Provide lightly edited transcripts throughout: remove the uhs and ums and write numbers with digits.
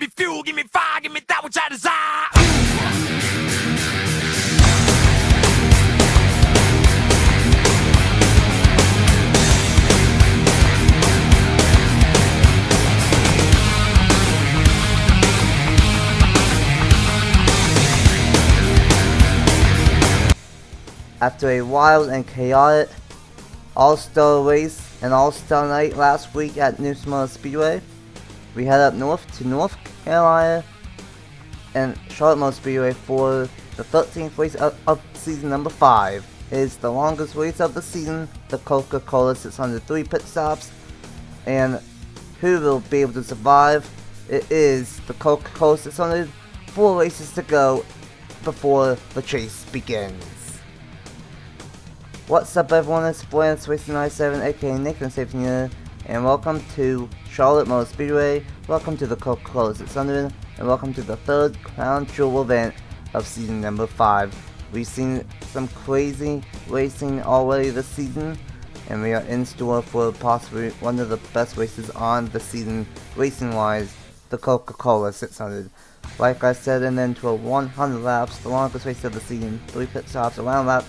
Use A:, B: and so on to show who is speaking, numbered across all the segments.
A: me fuel, give me fire, give me that which I desire.
B: After a wild and chaotic all-star race and all-star night last week at New Smyrna Speedway, we head up north to North Carolina and Charlotte Motor Speedway for the 13th race of season number 5. It is the longest race of the season, the Coca-Cola 603 pit stops, and who will be able to survive? It is the Coca-Cola 600, 4 races to go before the chase begins. What's up everyone, it's Blaine Racing 97, aka Nathan Stapleton, and welcome to Charlotte Motor Speedway, welcome to the Coca-Cola 600, and welcome to the third crown jewel event of season number 5. We've seen some crazy racing already this season, and we are in store for possibly one of the best races on the season racing wise, the Coca-Cola 600. Like I said, and then to a 100 laps, the longest race of the season, 3 pit stops around lap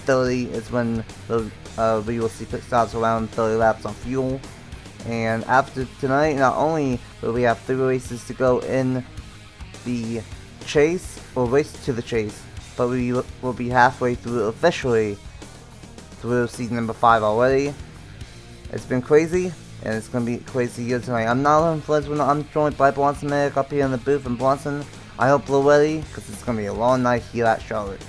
B: 30 is when we will see pit stops around 30 laps on fuel. And after tonight, not only will we have 3 races to go in the chase, or race to the chase, but we will be halfway through officially through season number 5 already. It's been crazy, and it's going to be crazy here tonight. I'm not on Fledgling, I'm joined by Bronson Medic up here in the booth, and Bronson, I hope you're ready, because it's going to be a long night here at Charlotte.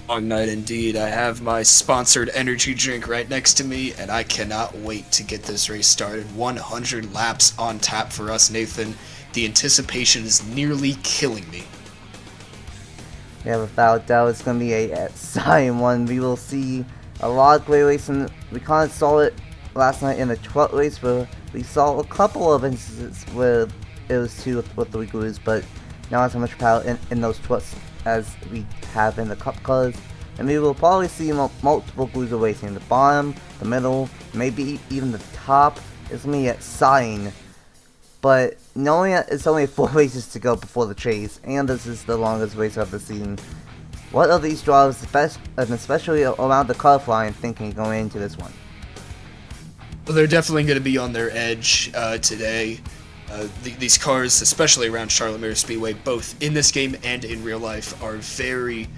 C: Long night indeed. I have my sponsored energy drink right next to me, and I cannot wait to get this race started. 100 laps on tap for us, Nathan. The anticipation is nearly killing me.
B: Yeah, without doubt, it's going to be a exciting one. We will see a lot of great racing. We kind of saw it last night in the truck race, where we saw a couple of instances where it was 2 or 3 glues, but not as much power in those trucks as we have in the cup cars, and we will probably see multiple glues racing. The bottom, the middle, maybe even the top. It's going to be exciting, but knowing that it's only 4 races to go before the chase, and this is the longest race of the season, what are these drivers, especially around the car flying, thinking going into this one?
C: Well, they're definitely going to be on their edge today. These cars, especially around Charlotte Motor Speedway, both in this game and in real life, are very,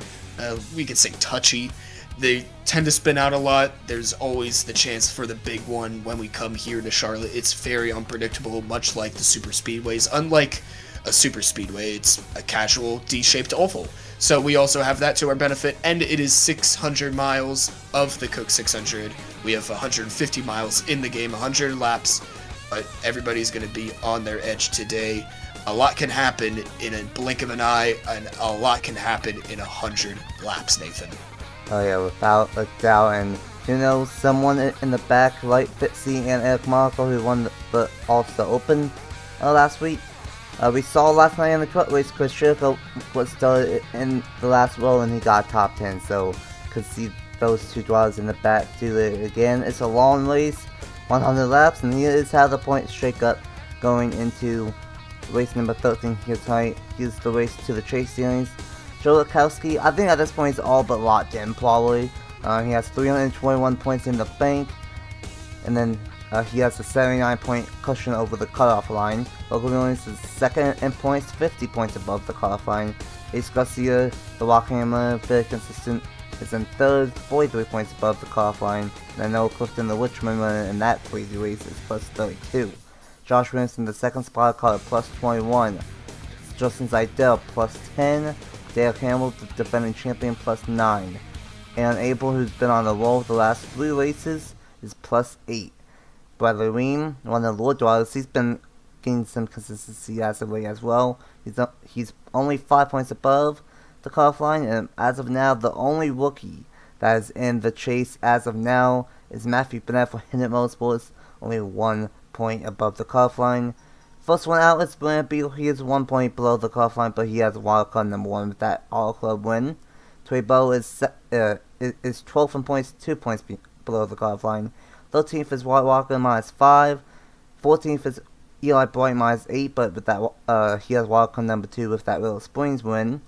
C: we could say, touchy. They tend to spin out a lot. There's always the chance for the big one when we come here to Charlotte. It's very unpredictable, much like the super speedways. Unlike a super speedway, it's a casual D-shaped oval. So we also have that to our benefit, and it is 600 miles of the Coke 600. We have 150 miles in the game, 100 laps. But everybody's going to be on their edge today. A lot can happen in a blink of an eye, and a lot can happen in 100 laps, Nathan.
B: Oh yeah, without a doubt. And you know, someone in the back, like Fitzy and Eric Monaco, who won the All-Star Open last week. We saw last night in the truck race, Chris Shirko was started in the last row and he got top 10. So could see those 2 drivers in the back do it again. It's a long race. 100 laps, and here is how the points shake up going into race number 13 here tonight. Here's the race to the chase series. Joe Lukowski, I think at this point he's all but locked in probably. He has 321 points in the bank, and then he has a 79 point cushion over the cutoff line. Logan Williams is second in points, 50 points above the cutoff line. Ace Garcia, the Rockhammer, very consistent, is in third, 43 points above the cutoff line. And Noah Clifton, the Richmond runner in that crazy race, is plus 32. Josh Williams in the second spot, caught at plus 21. Justin Zidell, plus 10. Dale Campbell, the defending champion, plus 9. And Abel, who's been on the roll the last 3 races, is plus 8. Bradley Ream, one of the Lord drivers, he's been getting some consistency as of late as well. He's only 5 points above the cutoff line, and as of now, the only rookie that is in the chase as of now is Matthew Bennett for Hinnett Motorsports, only 1 point above the cutoff line. First one out is Bennett Beetle. He is 1 point below the cutoff line, but he has wildcard number 1 with that All Club win. Trey Bow is 12th in points, 2 points below the cutoff line. 13th is White Walker, minus 5. 14th is Eli Bright -8, but with that, he has wildcard number 2 with that Willow Springs win.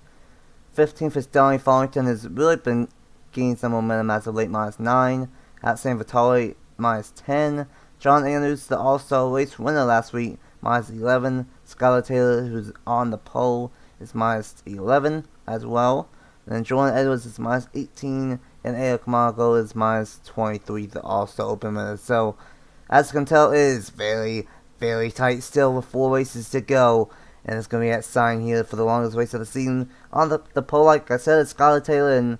B: 15th is Donnie Farrington, has really been gaining some momentum as of late, -9. At San Vitale, -10. John Andrews, the All-Star race winner last week, -11. Skylar Taylor, who's on the pole, is -11 as well. And then Jordan Edwards is -18, and Eric Margot is -23, the All-Star Open winner. So, as you can tell, it is very, very tight still with 4 races to go. And it's going to be at sign here for the longest race of the season. On the pole, like I said, it's Skylar Taylor, and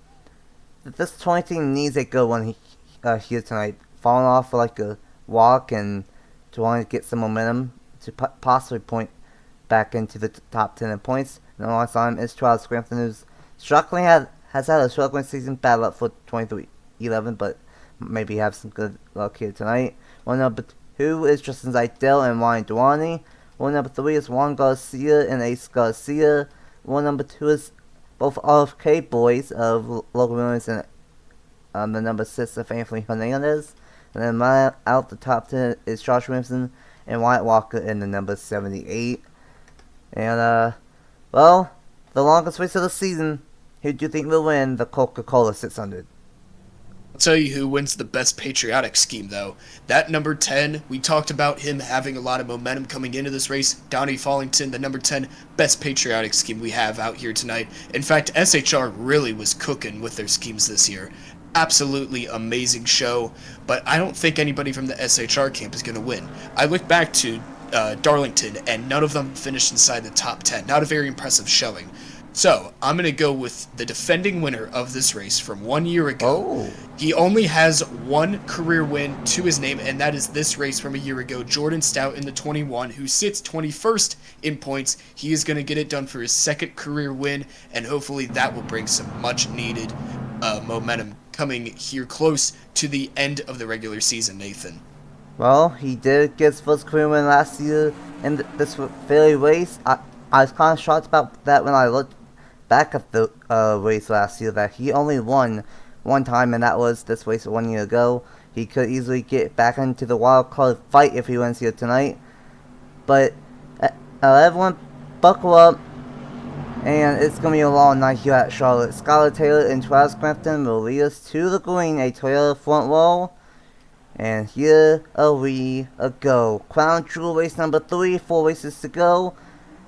B: this 20 team needs a good one here tonight. Falling off for like a walk and to want to get some momentum to possibly point back into the top 10 in points. And last time is Charles Scrampton, who's struggling has had a struggling season, battle up for 23-11, but maybe have some good luck here tonight. One number 2 is Justin Zeidel and Ryan Duani. One number 3 is Juan Garcia and Ace Garcia. One number 2 is both RFK boys of Logan Williams and the number 6 of Anthony Hernandez. And then out the top 10 is Josh Williamson and Wyatt Walker in the number 78. And, well, the longest race of the season. Who do you think will win the Coca-Cola 600?
C: I'll tell you who wins the best patriotic scheme, though. That number 10, we talked about him having a lot of momentum coming into this race. Donnie Fallington, the number 10 best patriotic scheme we have out here tonight. In fact, SHR really was cooking with their schemes this year. Absolutely amazing show, but I don't think anybody from the SHR camp is going to win. I look back to Darlington, and none of them finished inside the top 10. Not a very impressive showing. So, I'm going to go with the defending winner of this race from 1 year ago.
B: Oh.
C: He only has one career win to his name, and that is this race from a year ago. Jordan Stout in the 21, who sits 21st in points. He is going to get it done for his second career win, and hopefully that will bring some much-needed momentum coming here close to the end of the regular season, Nathan.
B: Well, he did get his first career win last year in this very race. I was kind of shocked about that when I looked back at the race last year, that he only won one time, and that was this race 1 year ago. He could easily get back into the wild card fight if he wins here tonight. But everyone buckle up, and it's going to be a long night here at Charlotte. Skylar Taylor and Travis Crampton will lead us to the green, a Toyota front row. And here we go. Crown Jewel race number 3, 4 races to go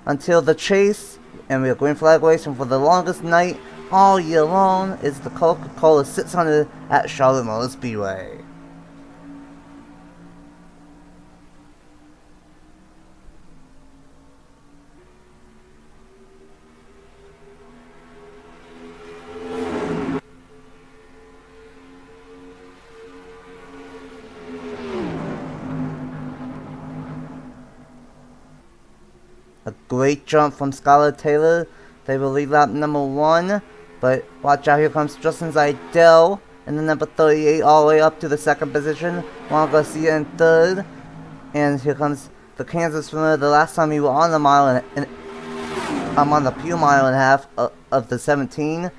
B: until the chase. And we are green flag racing for the longest night all year long is the Coca-Cola 600 at Charlotte Motor Speedway. A great jump from Skylar Taylor. They will lead lap number 1. But watch out, here comes Justin Zeidel in the number 38 all the way up to the second position. Juan Garcia in third. And here comes the Kansas runner. The last time he was on the mile and I'm on the few mile and a half of the 17.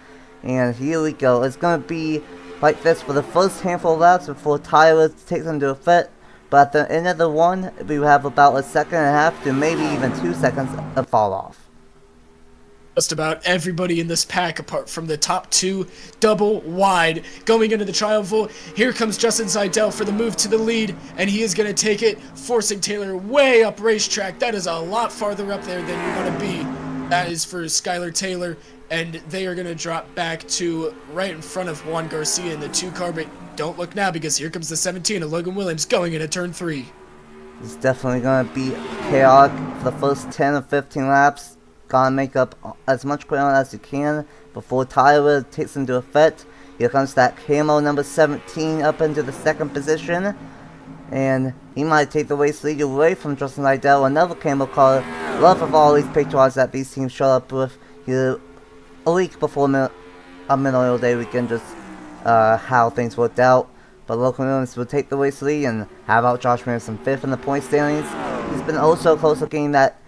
B: And here we go. It's going to be like this for the first handful of laps before Tyler takes into effect. But at the end of the one, we will have about a second and a half to maybe even 2 seconds of fall off.
C: Just about everybody in this pack, apart from the top 2, double wide, going into the trial. Here comes Justin Zeidel for the move to the lead, and he is going to take it, forcing Taylor way up racetrack. That is a lot farther up there than you want to be. That is for Skylar Taylor, and they are going to drop back to right in front of Juan Garcia in the 2 car, but don't look now because here comes the 17 of Logan Williams going into turn 3.
B: It's definitely going to be chaotic for the first 10 or 15 laps. Gotta make up as much ground as you can before Tyler takes into effect. Here comes that camo number 17 up into the second position. And he might take the race lead away from Justin Zeidel, another camo car. Love of all these patriots that these teams show up with here a week before Memorial Day weekend, just how things worked out. But Logan Williams will take the race lead and have out Josh Williamson 5th in the point standings. He's been also close to getting that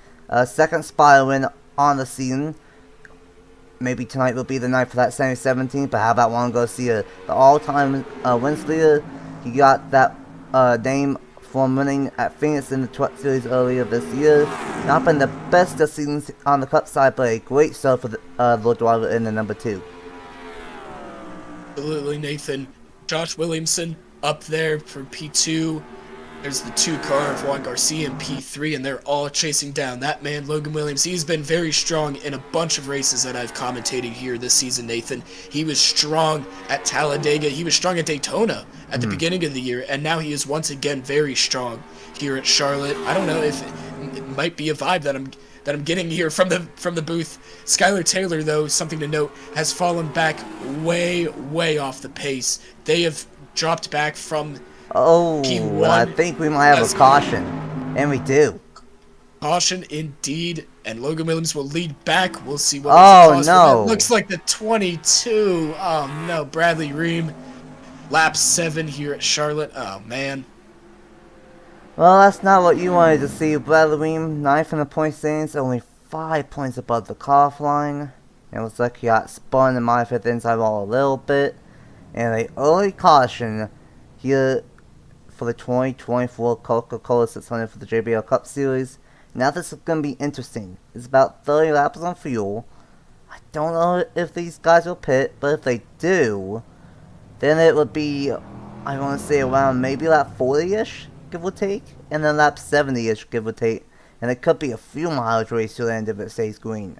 B: second spot win on the season. Maybe tonight will be the night for that 17, but how about Juan Garcia, the all-time wins leader? He got that name from winning at Phoenix in the Truck Series earlier this year. Not been the best of seasons on the Cup side, but a great start for the driver in the number 2.
C: Absolutely, Nathan. Josh Williamson up there for P2. There's the 2 car of Juan Garcia in P3, and they're all chasing down that man, Logan Williams. He's been very strong in a bunch of races that I've commentated here this season, Nathan. He was strong at Talladega. He was strong at Daytona at the beginning of the year, and now he is once again very strong here at Charlotte. I don't know if it might be a vibe that I'm getting here from the booth. Skylar Taylor, though, something to note, has fallen back way off the pace. They have dropped back from
B: Oh,
C: P1.
B: I think we might have a caution. And we do.
C: Caution indeed, and Logan Williams will lead back. We'll see what
B: Oh, no.
C: It looks like the 22. Oh, no. Bradley Ream, lap 7 here at Charlotte. Oh, man.
B: Well, that's not what you wanted to see. Bradley Ream, 9th in the point standings, only 5 points above the cutoff line. It looks like he got spun in my 5th inside wall a little bit. And a early caution here for the 2024 Coca-Cola 600 for the JBL Cup Series. Now this is going to be interesting. It's about 30 laps on fuel. I don't know if these guys will pit, but if they do, then it would be, I want to say around maybe lap 40-ish, give or take, and then lap 70-ish, give or take. And it could be a few mileage race to the end if it stays green.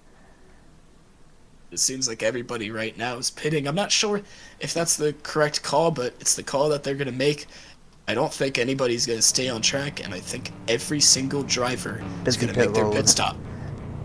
C: It seems like everybody right now is pitting. I'm not sure if that's the correct call, but it's the call that they're going to make. I don't think anybody's going to stay on track, and I think every single driver is going to make their pit stop.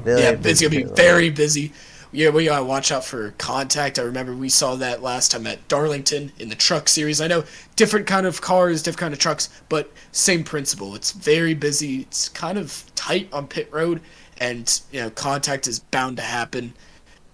C: It's going to be very busy. Yeah, we got to watch out for contact. I remember we saw that last time at Darlington in the Truck Series. I know different kind of cars, different kind of trucks, but same principle. It's very busy. It's kind of tight on pit road, and contact is bound to happen,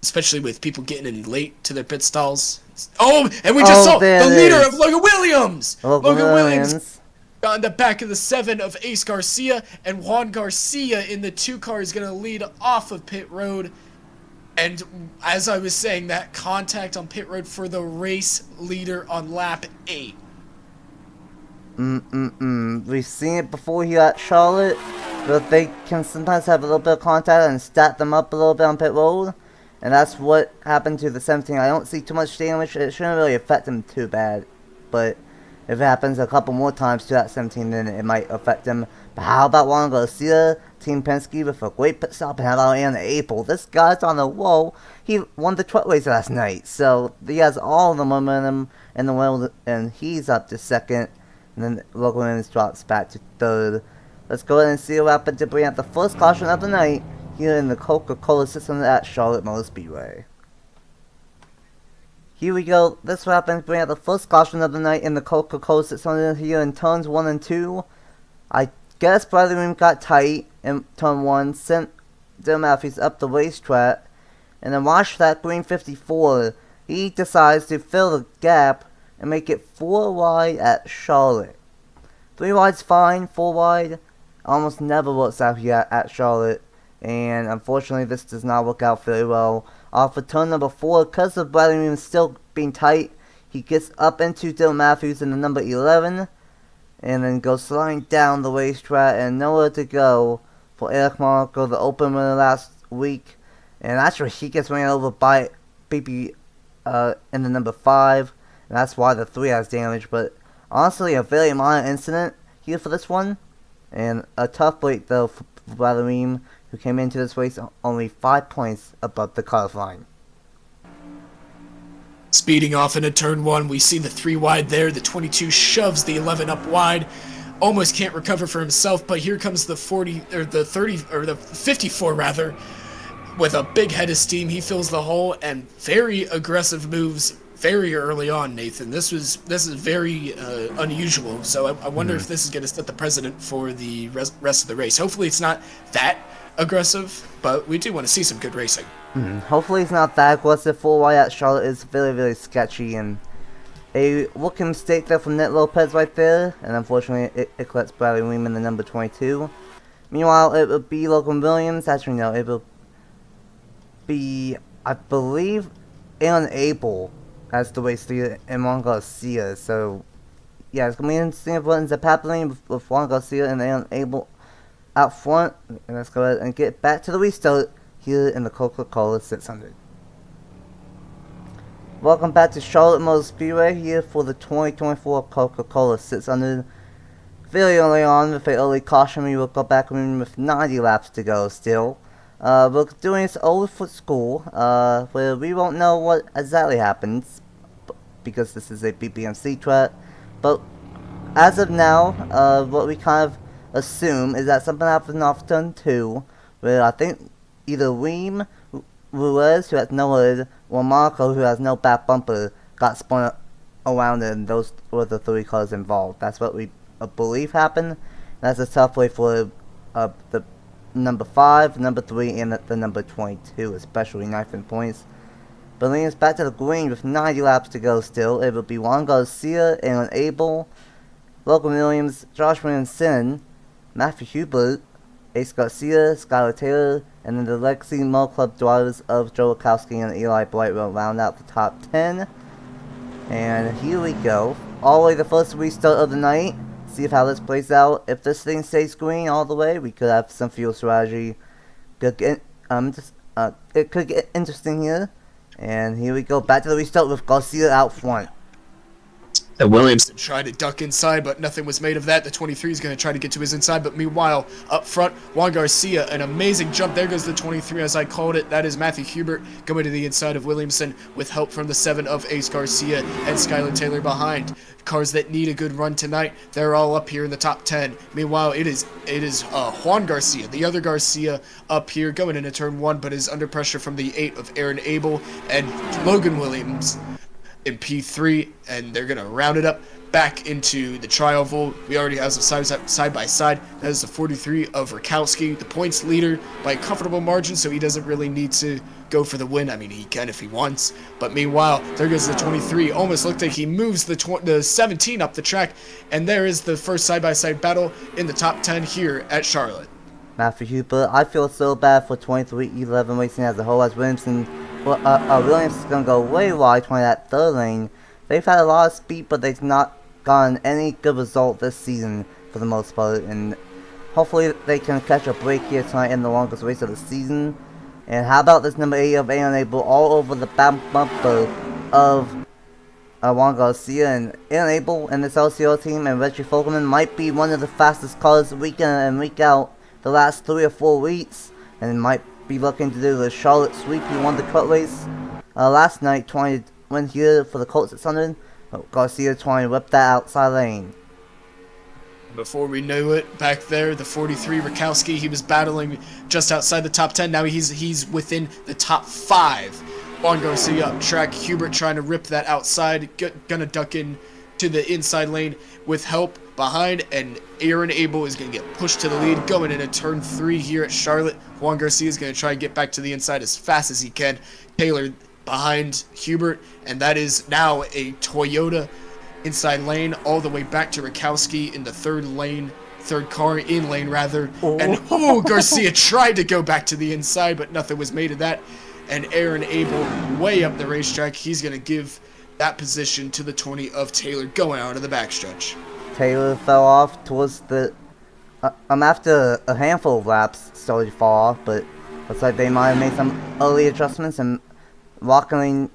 C: especially with people getting in late to their pit stalls. Oh, and we just saw the leader of Logan Williams! Logan Williams got in the back of the 7 of Ace Garcia, and Juan Garcia in the 2 car is going to lead off of pit road. And as I was saying, that contact on pit road for the race leader on lap 8.
B: We've seen it before here at Charlotte, but they can sometimes have a little bit of contact and stack them up a little bit on pit road. And that's what happened to the 17. I don't see too much damage. It shouldn't really affect him too bad. But if it happens a couple more times to that 17, then it might affect him. But how about Juan Garcia, Team Penske, with a great pit stop? And how about Anna April? This guy's on the wall. He won the truck race last night. So he has all the momentum in the world. And he's up to 2nd. And then Logan Williams drops back to 3rd. Let's go ahead and see what happened to bring out the first caution of the night here in the Coca-Cola 600 at Charlotte Motor Speedway. Here we go. This will happen to bring out the first caution of the night in the Coca-Cola 600 here in turns 1 and 2. I guess Bradley Ream got tight in turn 1, sent Dylan Matthews up the racetrack, and then watch that green 54. He decides to fill the gap and make it 4 wide at Charlotte. 3 wide's fine, 4 wide almost never works out here at Charlotte. And unfortunately, this does not work out very well. Off of turn number 4, because of Bradley Ream still being tight, he gets up into Dylan Matthews in the number 11. And then goes sliding down the racetrack and nowhere to go for Eric Marco, the open winner last week. And actually, he gets ran over by BP in the number 5. And that's why the 3 has damage. But honestly, a very minor incident here for this one. And a tough break, though, for Bradley Ream, who came into this race only 5 points above the cutoff line.
C: Speeding off into turn 1, we see the 3 wide there. The 22 shoves the 11 up wide. Almost can't recover for himself, but here comes the 54 rather, with a big head of steam. He fills the hole and very aggressive moves very early on, Nathan. This is very unusual. So I wonder if this is going to set the precedent for the rest of the race. Hopefully it's not that aggressive, but we do want to see some good racing.
B: Hopefully it's not that aggressive. 4 wide at Charlotte is very, very sketchy, and a rookie mistake there from Nick Lopez right there, and unfortunately it collects Bradley Ream in the number 22. Meanwhile, it will be Logan Williams. Actually, no, it will be, I believe, Aaron Abel as the race leader and Juan Garcia. So yeah, it's going to be interesting what ends up happening with Juan Garcia and Aaron Abel out front. And let's go ahead and get back to the restart here in the Coca-Cola 600. Welcome back to Charlotte Motor Speedway here for the 2024 Coca-Cola 600. Very early on with an early caution, we will go back with 90 laps to go still. We're doing this over for school, where we won't know what exactly happens, because this is a BBMC track. But as of now, what we kind of assume is that something happened off turn 2, where I think either Reem, Ruiz, who has no hood, or Marco, who has no back bumper, got spun around, and those were the 3 cars involved. That's what we believe happened. That's a tough way for the number 5, number 3, and the number 22, especially 9th in points. But leading us back to the green with 90 laps to go still, it will be Juan Garcia, Aaron Abel, Logan Williams, Josh Williamson, Matthew Hubert, Ace Garcia, Skylar Taylor, and then the Legacy Motor Club drivers of Joe Wachowski and Eli Blight will round out the top 10. And here we go. All the way the first restart of the night. See how this plays out. If this thing stays green all the way, we could have some fuel strategy. It could get interesting here. And here we go. Back to the restart with Garcia out front.
C: Williamson tried to duck inside, but nothing was made of that. The 23 is going to try to get to his inside, but meanwhile, up front, Juan Garcia, an amazing jump. There goes the 23, as I called it. That is Matthew Hubert going to the inside of Williamson with help from the 7 of Ace Garcia and Skylar Taylor behind. Cars that need a good run tonight, they're all up here in the top 10. Meanwhile, it is Juan Garcia, the other Garcia, up here going into turn 1, but is under pressure from the 8 of Aaron Abel and Logan Williams in P3, and they're going to round it up back into the tri-oval. We already have some side by side. That is the 43 of Rakowski, the points leader by a comfortable margin, so he doesn't really need to go for the win. I mean, he can if he wants. But meanwhile, there goes the 23. Almost looked like he moves the 17 up the track, and there is the first side-by-side battle in the top 10 here at Charlotte.
B: Matthew Hubert, I feel so bad for 23-11 racing as a whole, as Williamson. Williams is going to go way wide, 20 that third lane. They've had a lot of speed, but they've not gotten any good result this season for the most part. And hopefully they can catch a break here tonight in the longest race of the season. And how about this number 8 of Aaron Abel all over the back bumper of Juan Garcia. And Aaron Abel and this LCR team and Reggie Fogelman might be one of the fastest cars week in and week out the last 3 or 4 weeks. And might be looking to do the Charlotte sweep. He won the cut race last night, trying to win here for the Colt 600. Garcia trying to whip that outside lane.
C: Before we knew it, back there, the 43 Rakowski, he was battling just outside the top 10. Now he's within the top 5. Juan Garcia up track. Hubert trying to rip that outside, gonna duck in to the inside lane with help behind, and Aaron Abel is going to get pushed to the lead going into turn 3 here at Charlotte. Juan Garcia is going to try and get back to the inside as fast as he can. Taylor behind Hubert, and that is now a Toyota inside lane all the way back to Rakowski in the third car in lane rather.
B: Oh.
C: And Garcia tried to go back to the inside, but nothing was made of that. And Aaron Abel way up the racetrack. He's going to give that position to the 20 of Taylor going out of the backstretch.
B: Taylor fell off towards the after a handful of laps started to fall off, but looks like they might have made some early adjustments and walking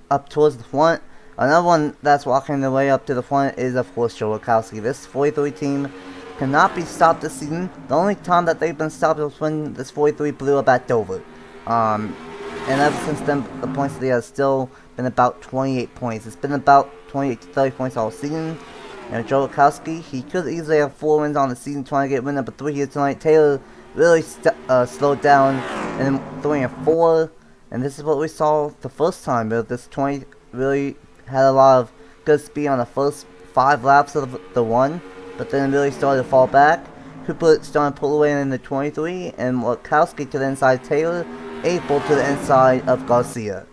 B: up towards the front. Another one that's walking their way up to the front is, of course, Joe Wachowski. This 43 team cannot be stopped this season. The only time that they've been stopped was when this 43 blew up at Dover. And ever since then, the points that they have still been about 28 points. It's been about 28 to 30 points all season. And Joe Wachowski, he could easily have 4 wins on the season trying to get win number 3 here tonight. Taylor really slowed down in 3 and 4. And this is what we saw the first time. This 20 really had a lot of good speed on the first 5 laps of the 1. But then really started to fall back. Cooper started to pull away in the 23. And Wachowski to the inside Taylor. Abel to the inside of Garcia.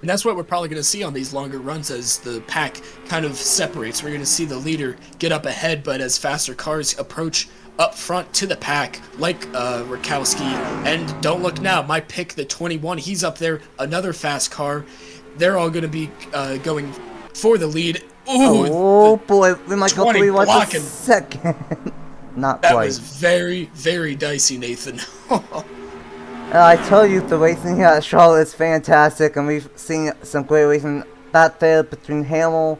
C: And that's what we're probably going to see on these longer runs as the pack kind of separates. We're going to see the leader get up ahead, but as faster cars approach up front to the pack, like Rakowski. And don't look now, my pick, the 21, he's up there, another fast car. They're all going to be going for the lead. Ooh,
B: Oh boy, we might go
C: 20
B: 3 wide per
C: blocking.
B: second. Not
C: that
B: quite.
C: was very, very dicey, Nathan.
B: I tell you, the racing here at Charlotte is fantastic, and we've seen some great racing back there between Hamill,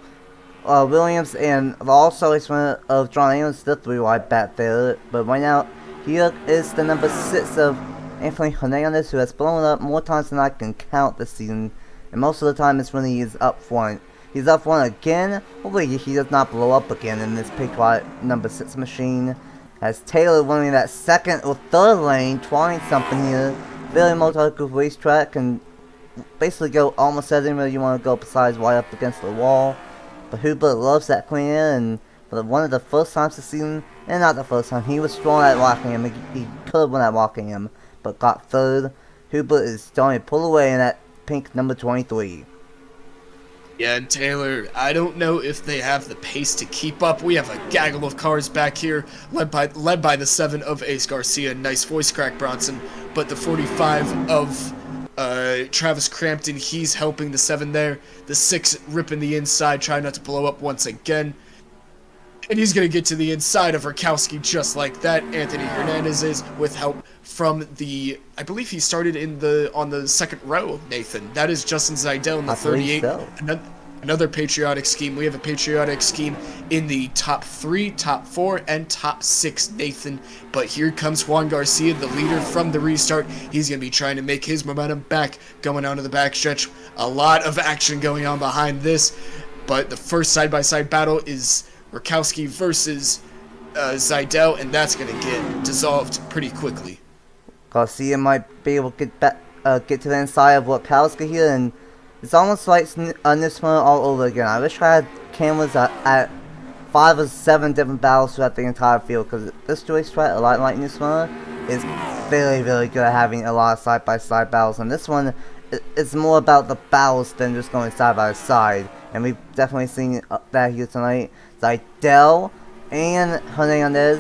B: Williams, and the all-star raceman of John Amos, still 3 wide back there. But right now, here is the number 6 of Anthony Hernandez, who has blown up more times than I can count this season, and most of the time it's when he is up front. He's up front again. Hopefully he does not blow up again in this pink white number 6 machine. As Taylor running that second or third lane, trying something here. Very multi-group racetrack, and basically go almost anywhere you want to go besides right up against the wall. But Hubert loves that clean air, and for one of the first times this season, and not the first time, he was strong at Rockingham. He could have won at Rockingham, but got third. Hubert is starting to pull away in that pink number 23.
C: Yeah, and Taylor, I don't know if they have the pace to keep up. We have a gaggle of cars back here, led by the 7 of Ace Garcia. Nice voice crack, Bronson. But the 45 of Travis Crampton, he's helping the 7 there. The 6 ripping the inside, trying not to blow up once again. And he's going to get to the inside of Rakowski just like that. Anthony Hernandez is with help from the, I believe he started on the second row, Nathan. That is Justin Zeidel in the 38.
B: So.
C: Another patriotic scheme. We have a patriotic scheme in the top 3, top 4, and top 6, Nathan. But here comes Juan Garcia, the leader from the restart. He's going to be trying to make his momentum back, going on to the backstretch. A lot of action going on behind this. But the first side-by-side battle is Rakowski versus Zeidel, and that's going to get dissolved pretty quickly.
B: Garcia might be able to get to the inside of Rakowski here, and it's almost like New Smyrna all over again. I wish I had cameras at 5 or 7 different battles throughout the entire field, because this racetrack, a lot like New Smyrna, is very, very good at having a lot of side-by-side battles, and this one is more about the battles than just going side-by-side, and we've definitely seen that here tonight. Zeidel and Hernandez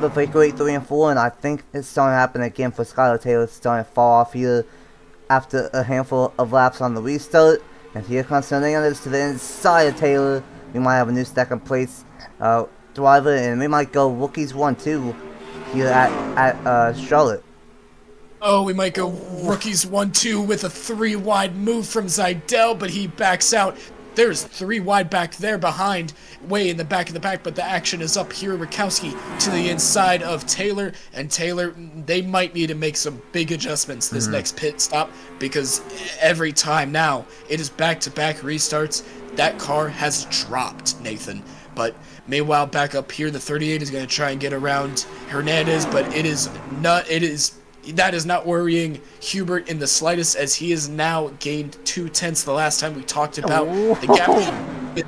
B: with a great 3 and 4, and I think it's starting to happen again for Skylar Taylor. Starting to fall off here after a handful of laps on the restart. And here comes Hernandez to the inside of Taylor. We might have a new second place driver, and we might go rookies 1-2 here at Charlotte.
C: Oh, we might go rookies 1-2 with a 3 wide move from Zeidel, but he backs out. There's 3 wide back there behind, way in the back of the pack, but the action is up here. Rakowski to the inside of Taylor, and Taylor, they might need to make some big adjustments this next pit stop, because every time now it is back-to-back restarts. That car has dropped, Nathan. But meanwhile, back up here, the 38 is going to try and get around Hernandez, but that is not worrying Hubert in the slightest, as he has now gained 2/10 the last time we talked about the gap.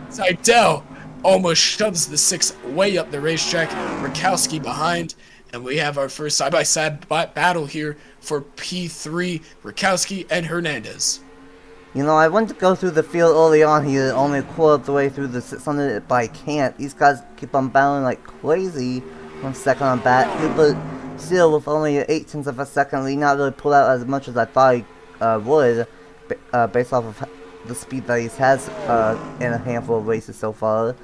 C: Zeidel almost shoves the 6 way up the racetrack. Rakowski behind, and we have our first side-by-side battle here for P3, Rakowski and Hernandez.
B: You know, I wanted to go through the field early on here, only a quarter of the way through the 600, but I can't. These guys keep on battling like crazy from second on back. Hubert still with only 0.8 of a second lead, not really pulled out as much as I thought he would, based off of the speed that he has in a handful of races so far.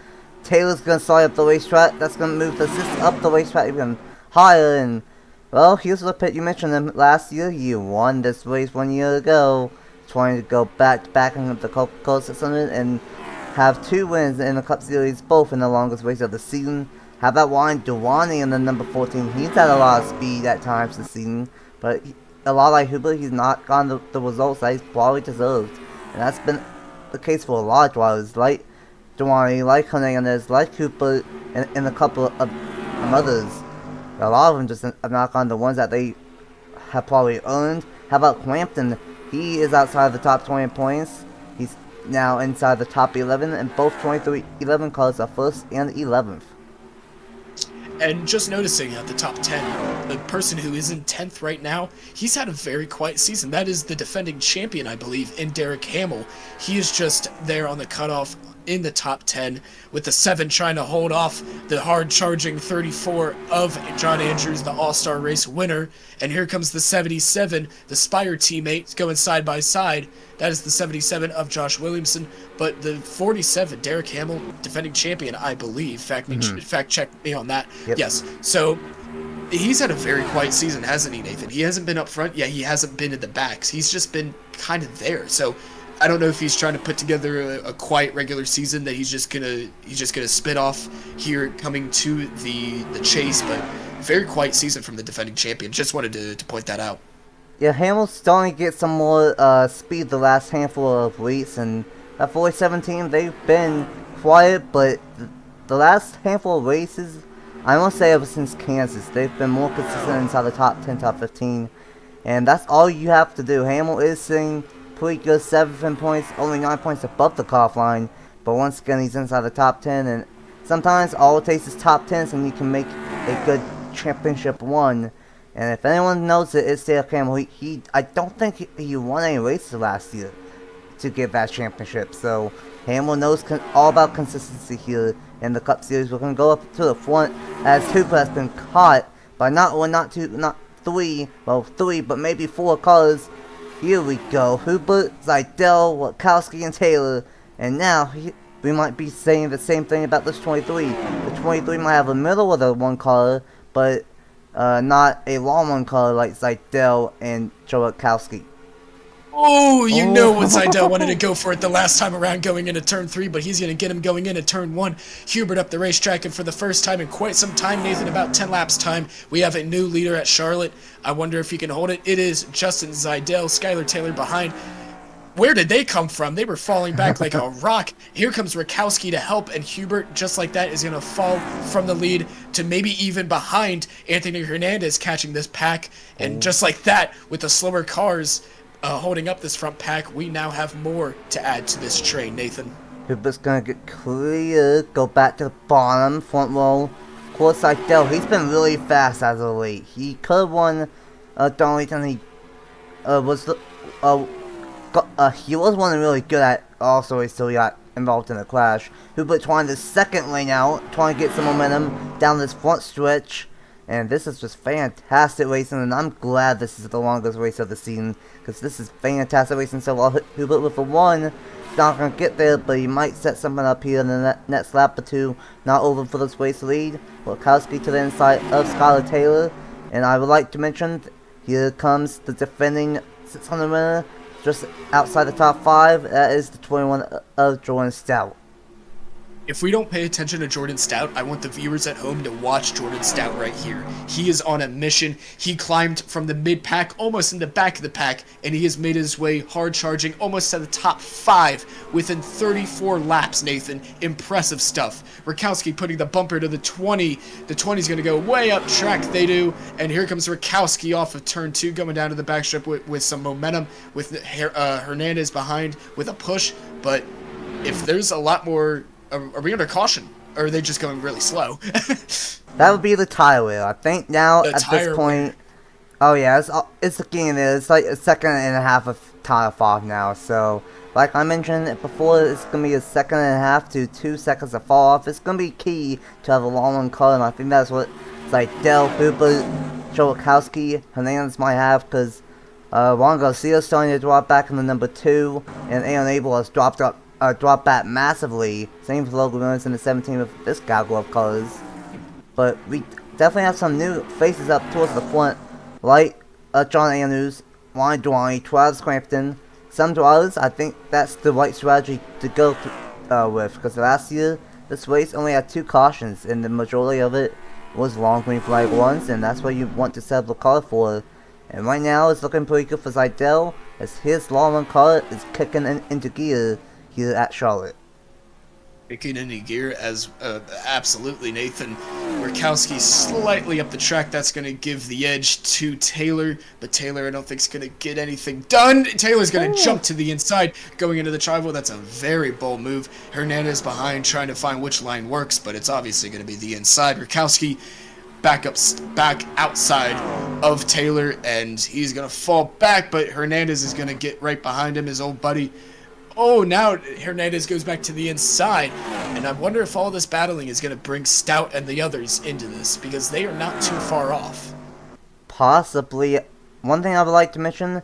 B: Taylor's going to start up the racetrack. That's going to move the assist up the racetrack even higher. And, well, here's the pit. You mentioned him last year. He won this race 1 year ago, trying to go back-to-back in the Coca-Cola 600 and have 2 wins in the Cup Series, both in the longest race of the season. How about Ryan Duwani in the number 14? He's had a lot of speed at times this season, but a lot like Hubert, he's not gotten the results that he's probably deserved. And that's been the case for a lot of drivers, like Duwani, like Hernandez, like Hubert, and a couple of others. A lot of them just have not gotten the ones that they have probably earned. How about Crampton? He is outside the top 20 points. He's now inside the top 11, and both 23-11 cars are 1st and 11th.
C: And just noticing at the top 10, the person who is in 10th right now, he's had a very quiet season. That is the defending champion, I believe, in Derek Hamill. He is just there on the cutoff in the top 10, with the 7 trying to hold off the hard-charging 34 of John Andrews, the All-Star Race winner. And here comes the 77, the Spire teammate, going side by side. That is the 77 of Josh Williamson. But the 47, Derek Hamill, defending champion, I believe. Fact check me on that.
B: Yep.
C: Yes. So he's had a very quiet season, hasn't he, Nathan? He hasn't been up front. Yeah, he hasn't been in the backs. He's just been kind of there. So I don't know if he's trying to put together a quiet regular season that he's just gonna spit off here coming to the chase, but very quiet season from the defending champion. Just wanted to point that out.
B: Yeah, Hamill's starting to get some more speed the last handful of weeks, and that 47 team, they've been quiet, but the last handful of races, I must say ever since Kansas, they've been more consistent inside the top 10, top 15, and that's all you have to do. Hamill is sitting pretty good, 7 points, only 9 points above the cutoff line, but once again, he's inside the top 10, and sometimes all it takes is top 10s, and you can make a good championship run. And if anyone knows it, it's Derek Hamill. I don't think he won any races last year to get that championship. So Hamill knows all about consistency here in the Cup Series. We're gonna go up to the front as Hooper has been caught by not one, not two, not three, well 3, but maybe 4 cars. Here we go. Hooper, Zidell, Witkowski, and Taylor. And now we might be saying the same thing about this 23. The 23 might have a middle of the 1 car, but not a long 1 car like Zidell and Joe Witkowski.
C: Oh, you know what Zidell wanted to go for it the last time around going into turn 3, but he's going to get him going into turn 1. Hubert up the racetrack, and for the first time in quite some time, Nathan, about 10 laps time, we have a new leader at Charlotte. I wonder if he can hold it. It is Justin Zidell, Skylar Taylor behind. Where did they come from? They were falling back like a rock. Here comes Witkowski to help, and Hubert, just like that, is going to fall from the lead to maybe even behind Anthony Hernandez catching this pack. And just like that, with the slower cars holding up this front pack, we now have more to add to this train, Nathan.
B: Hubert's going to get clear, go back to the bottom, front row. Of course, Zidell, he's been really fast as of late. He could have won Darlington. He was one really good at. Also, he still got involved in a crash. Hubert trying the second lane out, trying to get some momentum down this front stretch. And this is just fantastic racing, and I'm glad this is the longest race of the season, because this is fantastic racing. So while Hubert with a 1, he's not going to get there, but he might set something up here in the next lap or 2. Not over for this race lead. Witkowski to the inside of Skylar Taylor. And I would like to mention, here comes the defending 600 winner, just outside the top 5. That is the 21 of Jordan Stout.
C: If we don't pay attention to Jordan Stout, I want the viewers at home to watch Jordan Stout right here. He is on a mission. He climbed from the mid-pack, almost in the back of the pack, and he has made his way hard charging almost to the top 5 within 34 laps, Nathan. Impressive stuff. Witkowski putting the bumper to the 20. The 20 is going to go way up track, they do. And here comes Witkowski off of turn 2, going down to the backstrip with some momentum, with Hernandez behind with a push. But if there's a lot more... Are we under caution? Or are they just going really slow?
B: That would be the tire wheel. I think now at this point... Oh yeah, it's getting there. It's like a second and a half of tire fall now. So, like I mentioned before, it's going to be a second and a half to 2 seconds of fall off. It's going to be key to have a long one car, and I think that's what Zidell, Hooper, Joe Witkowski, Hernandez might have, because Juan Garcia's starting to drop back in the number 2, and Aaron Abel has dropped back massively. Same for Logan Williams in the 17 with this gaggle of colors. But we definitely have some new faces up towards the front, like John Andrews, Ryan Dwyer, Travis Crampton. Some drivers, I think that's the right strategy to go with, because last year this race only had 2 cautions, and the majority of it was long green flag ones, and that's what you want to set up the car for. And right now it's looking pretty good for Zidell, as his long run car is kicking into gear here at Charlotte.
C: Kicking into gear as absolutely, Nathan. Witkowski slightly up the track. That's going to give the edge to Taylor, but Taylor I don't think is going to get anything done. Taylor's going to jump to the inside going into the tri-wheel. That's a very bold move. Hernandez behind trying to find which line works, but it's obviously going to be the inside. Witkowski back outside of Taylor, and he's going to fall back, but Hernandez is going to get right behind him, his old buddy. Oh, now Hernandez goes back to the inside. And I wonder if all this battling is going to bring Stout and the others into this, because they are not too far off.
B: Possibly. One thing I would like to mention,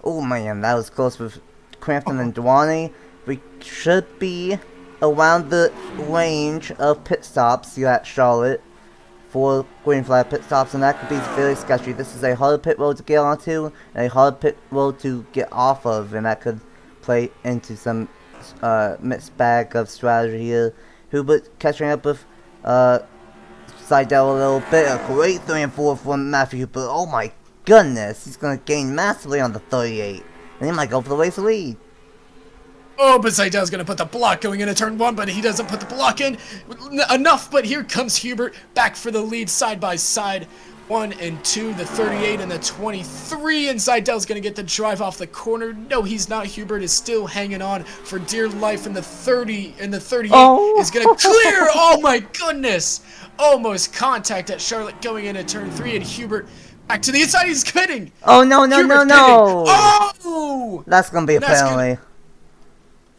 B: oh man, that was close with Crampton and Dwani. We should be around the range of pit stops here at Charlotte for green flag pit stops, and that could be very sketchy. This is a hard pit road to get onto, and a hard pit road to get off of, and that could play into some mixed bag of strategy here. Hubert catching up with Seidel a little bit. A great 3 and 4 from Matthew Hubert. Oh my goodness, he's going to gain massively on the 38, and he might go for the race lead.
C: Oh, but Seidel's going to put the block going into turn 1, but he doesn't put the block in. Enough, but here comes Hubert back for the lead side by side. 1 and 2, the 38 and the 23, and Seidel's going to get the drive off the corner. No, he's not. Hubert is still hanging on for dear life, and the 30 and the 38 is going to clear. Oh my goodness. Almost contact at Charlotte going into turn 3, and Hubert back to the inside. He's pitting.
B: Oh, no, no,
C: Hubert's
B: no, no.
C: Oh!
B: That's going to be a penalty.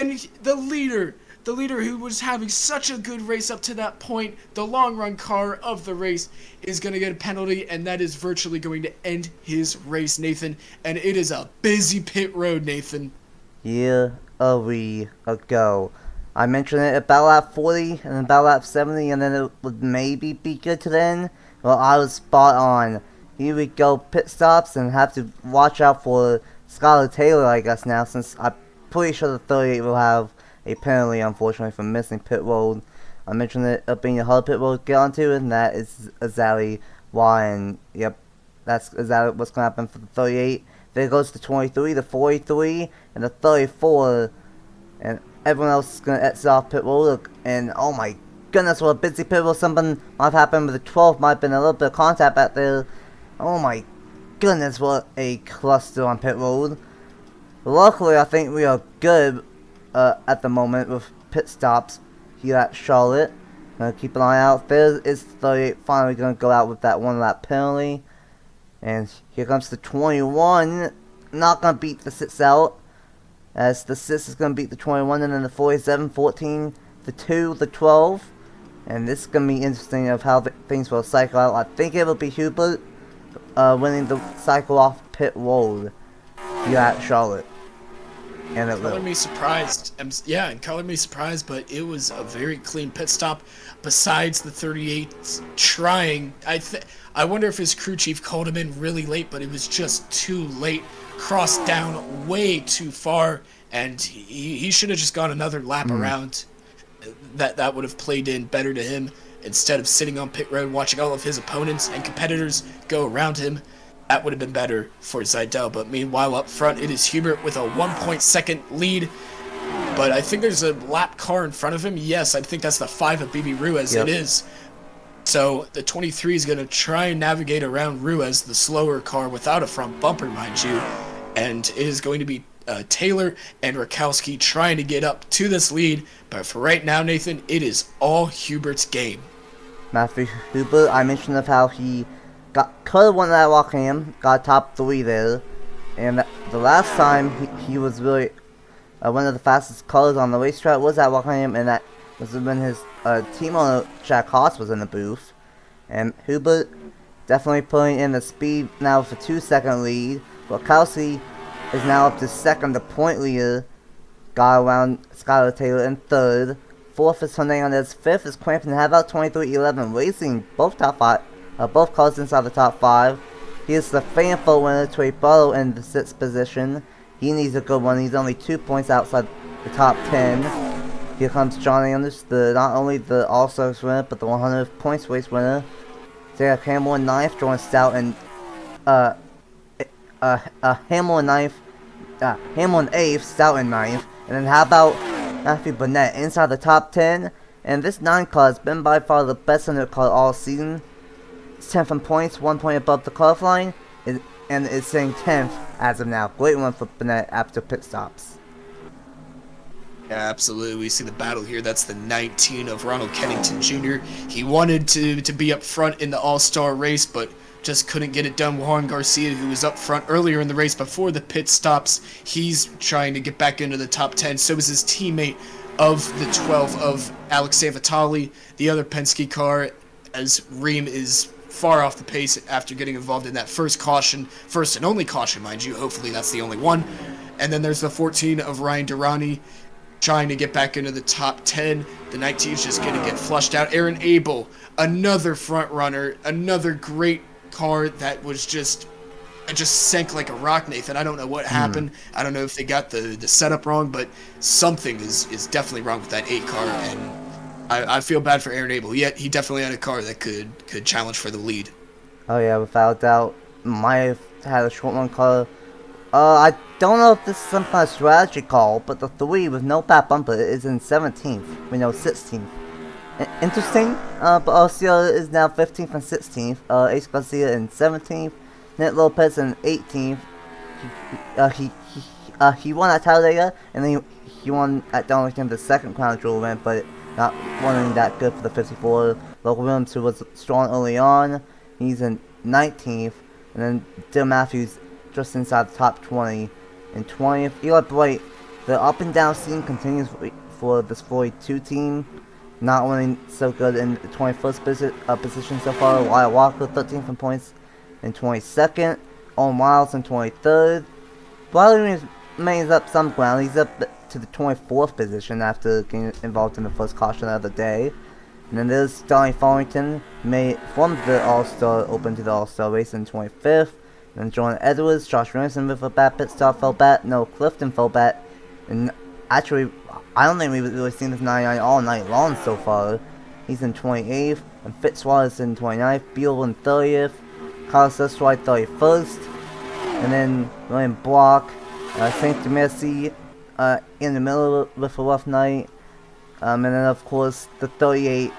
C: And the leader who was having such a good race up to that point, the long run car of the race, is going to get a penalty, and that is virtually going to end his race, Nathan. And it is a busy pit road, Nathan.
B: Here we go. I mentioned it at battle lap 40 and then battle lap 70, and then it would maybe be good to the end. Well, I was spot on. Here we go, pit stops, and have to watch out for Skylar Taylor, I guess, now, since I'm pretty sure the 38 will have a penalty, unfortunately, for missing pit road. I mentioned it being a hard pit road to get onto, and that is exactly why. And yep, that's exactly what's going to happen for the 38. There goes the 23, the 43, and the 34, and everyone else is going to exit off pit road. And oh my goodness, what a busy pit road. Something might have happened with the 12, might have been a little bit of contact back there. Oh my goodness, what a cluster on pit road. Luckily, I think we are good at the moment with pit stops here at Charlotte. Keep an eye out. There is 38 finally going to go out with that 1 lap penalty. And here comes the 21. Not going to beat the 6 out, as the 6 is going to beat the 21, and then the 47, 14, the 2, the 12. And this is going to be interesting of how things will cycle out. I think it will be Hubert winning the cycle off pit road here at Charlotte. And it
C: Color me surprised. Yeah, and color me surprised, but it was a very clean pit stop. Besides the 38 trying, I wonder if his crew chief called him in really late, but it was just too late. Crossed down way too far, and he should have just gone another lap around. That would have played in better to him, instead of sitting on pit road watching all of his opponents and competitors go around him. That would have been better for Seidel, but meanwhile up front it is Hubert with a 1.2 lead. But I think there's a lap car in front of him. Yes, I think that's the 5 of BB Ruiz.
B: Yep.
C: It is. So the 23 is going to try and navigate around Ruiz, the slower car without a front bumper, mind you. And it is going to be Taylor and Rakowski trying to get up to this lead. But for right now, Nathan, it is all Hubert's game.
B: Matthew Hubert, I mentioned of how he could have won that Rockham, got top 3 there, and the last time he was really one of the fastest cars on the racetrack was at Rockham, and that was when his team owner Jack Haas was in the booth. And Hubert definitely putting in the speed now with a 2-second lead. Rakowski is now up to 2nd, the point leader. Got around Skylar Taylor in 3rd. 4th is Hernandez. 5th is Crampton. How about 23-11 Racing? Both top 5. Both cars inside the top 5. He is the fanful winner to a bottle in the 6th position. He needs a good one. He's only 2 points outside the top 10. Here comes John Anders, not only the All-Stars winner, but the 100 points race winner. Sarah Hamill in 9th, Jordan Stout in Hamill in 9th, Hamill in 8th, Stout in 9th. And then how about Matthew Burnett inside the top 10? And this 9 car has been by far the best in their car all season. 10th in points, 1 point above the cutoff line, and is saying 10th as of now. Great one for Burnett after pit stops.
C: Yeah, absolutely. We see the battle here. That's the 19 of Ronald Kennington Jr. He wanted to be up front in the All-Star race, but just couldn't get it done. Juan Garcia, who was up front earlier in the race before the pit stops, he's trying to get back into the top 10. So is his teammate of the 12 of Alex Savitali, the other Penske car, as Ream is far off the pace after getting involved in that first caution, first and only caution, mind you. Hopefully that's the only one. And then there's the 14 of Ryan Durrani trying to get back into the top 10. The 19 is just going to get flushed out. Aaron Abel, another front runner, another great car that was just sank like a rock, Nathan. I don't know what happened. I don't know if they got the setup wrong, but something is definitely wrong with that 8 car, and I feel bad for Aaron Abel. Yet he definitely had a car that could challenge for the lead.
B: Oh yeah, without doubt. Might have had a short run car. I don't know if this is some kind of strategy call, but the 3 with no back bumper is in 17th, we know 16th. Interesting, but Osceola is now 15th and 16th, Ace Garcia in 17th, Nate Lopez in 18th. He won at Talladega, and then he won at Darlington the second Crown Jewel event, but not running that good for the 54. Local Williams, who was strong early on, he's in 19th, and then Dylan Matthews just inside the top 20 in 20th. Eli Bright, the up and down scene continues for this 42 team. Not winning so good in the 21st position so far. Wyatt Walker 13th in points in 22nd. Owen Miles in 23rd. Bradley remains up some ground. He's up to the 24th position after getting involved in the first caution the other day. And then there's Donnie Farrington, made from the All-Star Open to the All-Star race in 25th. And then Jordan Edwards, Josh Ransom with a bad pit stop fell back. No, Clifton fell back. And actually, I don't think we've really seen this 99 all night long so far. He's in 28th, and Fitzwater in 29th, Beal in 30th, Carlos Estroy 31st, and then William Block, Saint Demercy in the middle with a rough night, and then of course the 38.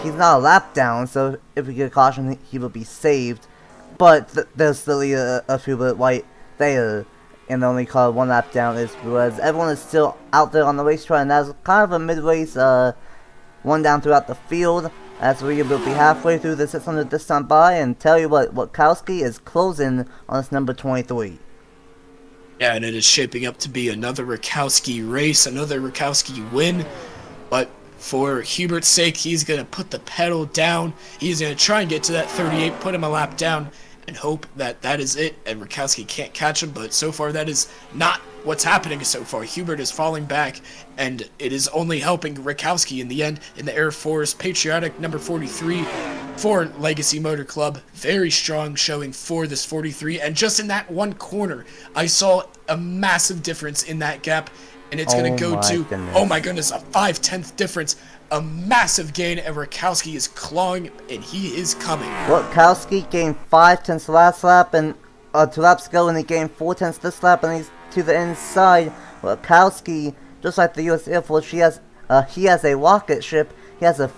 B: He's not a lap down, so if we get a caution, he will be saved. But there's still a few bit white there. And the only car 1 lap down is because everyone is still out there on the racetrack, and that's kind of a mid-race one down throughout the field, as we will be halfway through the 600 this time by, and tell you what, Witkowski is closing on this number 23.
C: Yeah, and it is shaping up to be another Witkowski race, another Witkowski win, but for Hubert's sake, he's going to put the pedal down. He's going to try and get to that 38, put him a lap down, and hope that that is it, and Witkowski can't catch him, but so far that is not what's happening so far. Hubert is falling back, and it is only helping Witkowski in the end in the Air Force Patriotic number 43 for Legacy Motor Club. Very strong showing for this 43, and just in that one corner, I saw a massive difference in that gap, and it's going to go to, oh my goodness, a 5/10 difference. A massive gain, and Witkowski is clawing, and he is coming.
B: Witkowski gained 5/10 last lap, and 2 laps ago, and he gained 4/10 this lap, and he's to the inside. Witkowski, just like the U.S. Air Force, he has a rocket ship. He has a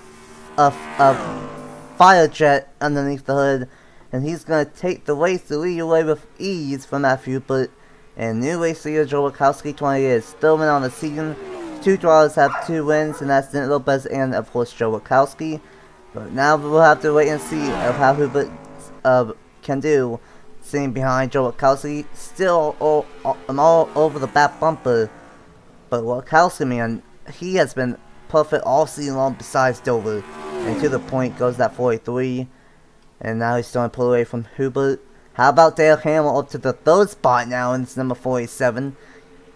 B: fire jet underneath the hood, and he's gonna take the race to lead away with ease from Matthew Hubert. And new race leader Joe Witkowski, 20 years, still in on the season. 2 drivers have 2 wins, and that's Nate Lopez and, of course, Joe Witkowski. But now we'll have to wait and see of how Hubert can do, sitting behind Joe Witkowski, still all over the back bumper. But Witkowski, man, he has been perfect all season long besides Dover. And to the point goes that 43. And now he's starting to pull away from Hubert. How about Dale Hamill up to the 3rd spot now in this number 47?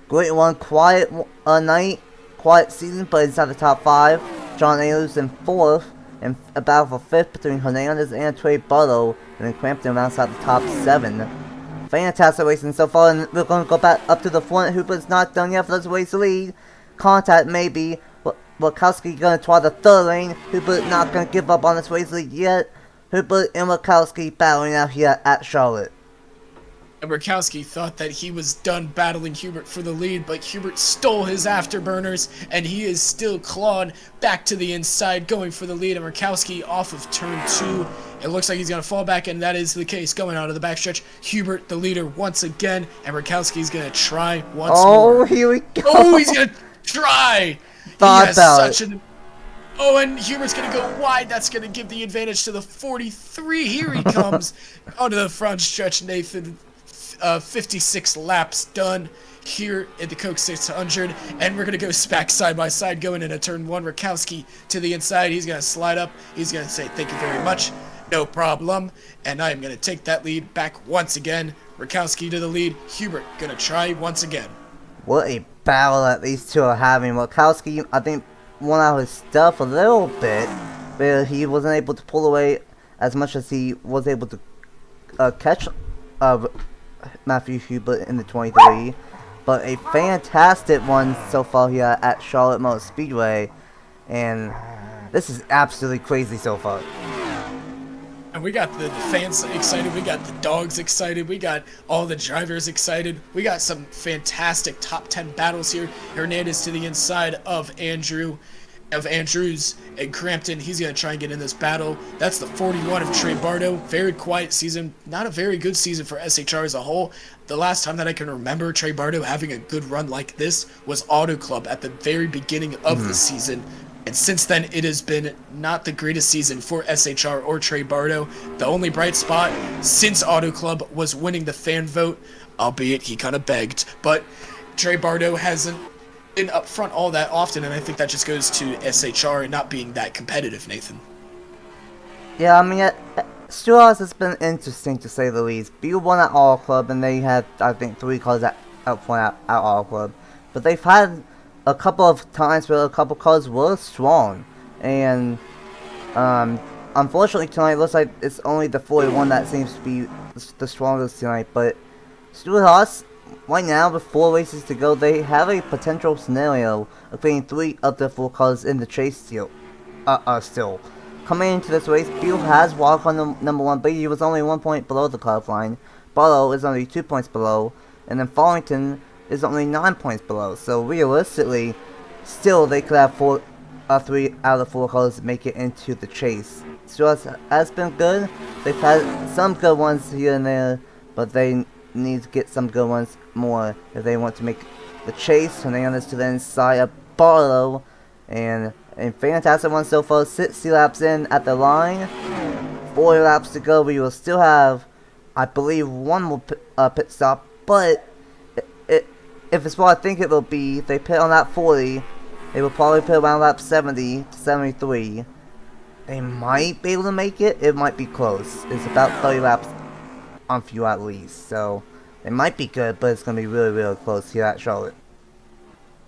B: Great one, quiet night. Quiet season, but inside the top 5. John Ayers in 4th, and a battle for 5th between Hernandez and Trey Barlow, and then Crampton rounds out the top 7. Fantastic racing so far, and we're going to go back up to the front. Hubert's not done yet, for us to race the lead. Contact maybe. Witkowski going to try the 3rd lane. Hubert not going to give up on this race lead yet. Hubert and Witkowski battling out here at Charlotte.
C: And Witkowski thought that he was done battling Hubert for the lead, but Hubert stole his afterburners, and he is still clawing back to the inside, going for the lead, and Witkowski off of turn 2. It looks like he's going to fall back, and that is the case, going out of the backstretch. Hubert, the leader, once again, and Witkowski's going to try once more.
B: Oh, here we go.
C: Oh, he's going to try! Oh, and Hubert's going to go wide. That's going to give the advantage to the 43. Here he comes onto the front stretch, Nathan. 56 laps done here at the Coke 600. And we're going to go back side by side going into turn 1. Rakowski to the inside. He's going to slide up. He's going to say, thank you very much. No problem. And I am going to take that lead back once again. Rakowski to the lead. Hubert going to try once again.
B: What a battle that these two are having. Rakowski, I think, won out his stuff a little bit, but he wasn't able to pull away as much as he was able to catch Matthew Hubert in the 23. But a fantastic one so far here at Charlotte Motor Speedway, and this is absolutely crazy so far.
C: And we got the fans excited, we got the dogs excited, we got all the drivers excited. We got some fantastic top 10 battles here. Hernandez to the inside of Andrews and Crampton. He's going to try and get in this battle. That's the 41 of Trey Bardo. Very quiet season. Not a very good season for SHR as a whole. The last time that I can remember Trey Bardo having a good run like this was Auto Club at the very beginning of the season. And since then, it has been not the greatest season for SHR or Trey Bardo. The only bright spot since Auto Club was winning the fan vote, albeit he kind of begged. But Trey Bardo hasn't been up front all that often, and I think that just goes to SHR and not being that competitive, Nathan.
B: Yeah, I mean, Steelers has been interesting to say the least. Beal won at Auto Club, and they had, I think, 3 cars out front at Auto Club. But they've had a couple of times where a couple cars were strong, and unfortunately tonight it looks like it's only the 41 that seems to be the strongest tonight. But Stewart-Haas, right now with 4 races to go, they have a potential scenario of putting 3 of the 4 cars in the chase still. Coming into this race, Beal has walked on the number 1, but he was only 1 point below the cutoff line. Barlow is only 2 points below, and then Farrington is only 9 points below. So realistically, still they could have 3 out of the 4 cars make it into the chase. Stewart has been good. They've had some good ones here and there, but they need to get some good ones more if they want to make the chase. Hernandez to the inside of Barlow, and a fantastic one so far. 60 laps in at the line, 40 laps to go. We will still have, I believe, 1 more pit stop, but if it's what I think it will be, if they pit on lap 40, they will probably pit around lap 70 to 73. They might be able to make it. It might be close. It's about 30 laps on fuel at least. So they might be good, but it's going to be really, really close here at Charlotte.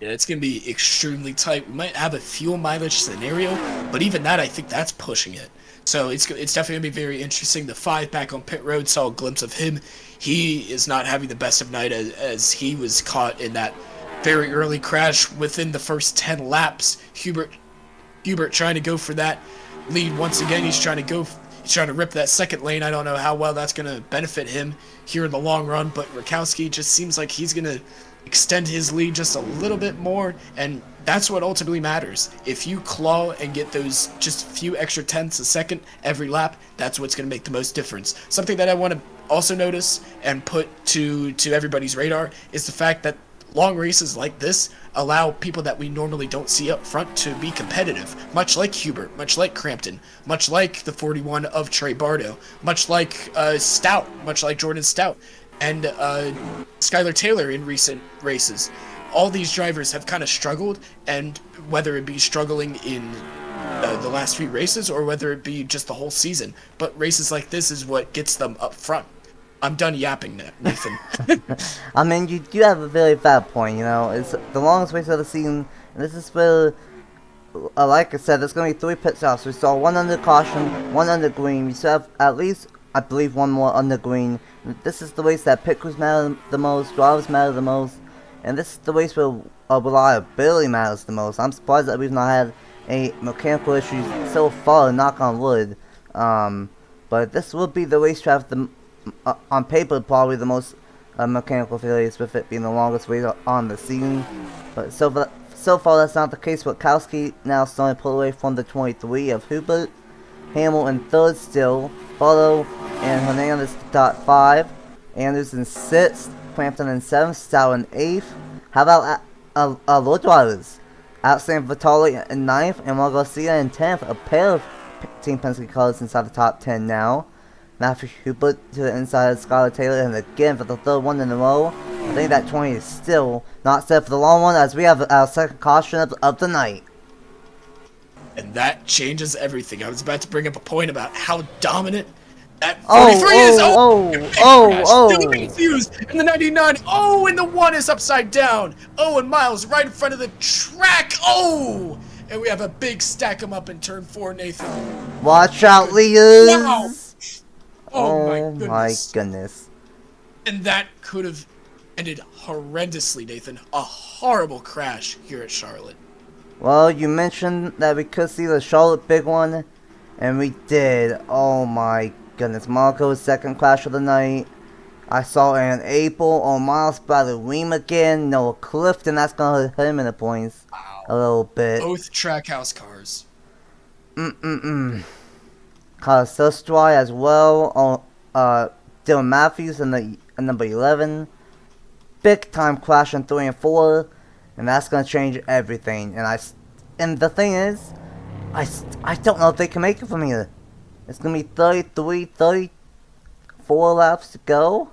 C: Yeah, it's going to be extremely tight. We might have a fuel mileage scenario, but even that, I think that's pushing it. So it's definitely going to be very interesting. The 5 back on pit road, saw a glimpse of him. He is not having the best of night as he was caught in that very early crash within the first 10 laps. Hubert trying to go for that lead once again. He's trying to rip that second lane. I don't know how well that's going to benefit him here in the long run, but Rakowski just seems like he's going to extend his lead just a little bit more, and that's what ultimately matters. If you claw and get those just few extra tenths a second every lap, that's what's going to make the most difference. Something that I want to also notice and put to everybody's radar is the fact that long races like this allow people that we normally don't see up front to be competitive, much like Hubert, much like Crampton, much like the 41 of Trey Bardo, much like Stout, much like Jordan Stout, and Skylar Taylor in recent races. All these drivers have kind of struggled, and whether it be struggling in the last few races or whether it be just the whole season, but races like this is what gets them up front. I'm done yapping now, Nathan.
B: I mean, you do have a very valid point, you know. It's the longest race of the season, and this is where, like I said, there's going to be 3 pit stops. We saw 1 under caution, 1 under green. We still have at least, I believe, 1 more under green. This is the race that pit crews matter the most, drivers matter the most, and this is the race where reliability matters the most. I'm surprised that we've not had any mechanical issues so far, knock on wood. But this will be the racetrack on paper, probably the most mechanical failures, with it being the longest race on the season. But so far that's not the case. Witkowski now starting to pull away from the 23 of Hubert. Hamill in 3rd still. Barlow and Hernandez top 5. Andrews in 6th. Crampton in 7th. Stout in 8th. How about low drivers? Outstanding Vitali in 9th, and Juan Garcia in 10th. A pair of Team Penske cars inside the top 10 now. Matthew Hubert to the inside of Skylar Taylor, and again for the third one in a row. I think that 20 is still not set for the long one, as we have our second caution of the night.
C: And that changes everything. I was about to bring up a point about how dominant that 43 is. Still confused. And the 99. Oh, and the 1 is upside down. Oh, and Miles right in front of the track. Oh, and we have a big stack 'em up in turn 4, Nathan.
B: Watch out, leaders.
C: Wow.
B: Oh my goodness.
C: And that could have ended horrendously, Nathan. A horrible crash here at Charlotte.
B: Well, you mentioned that we could see the Charlotte big one, and we did. Oh my goodness. Marco's second crash of the night. I saw in April. Oh, Miles by the Weem again. Noah Clifton, that's going to hit him in the points.
C: Wow.
B: A little bit.
C: Both Trackhouse cars.
B: Carlos Sustry as well. Dylan Matthews in the number 11. Big time crash in 3 and 4. And that's going to change everything. And the thing is, I don't know if they can make it from here. It's going to be 33, 34 laps to go.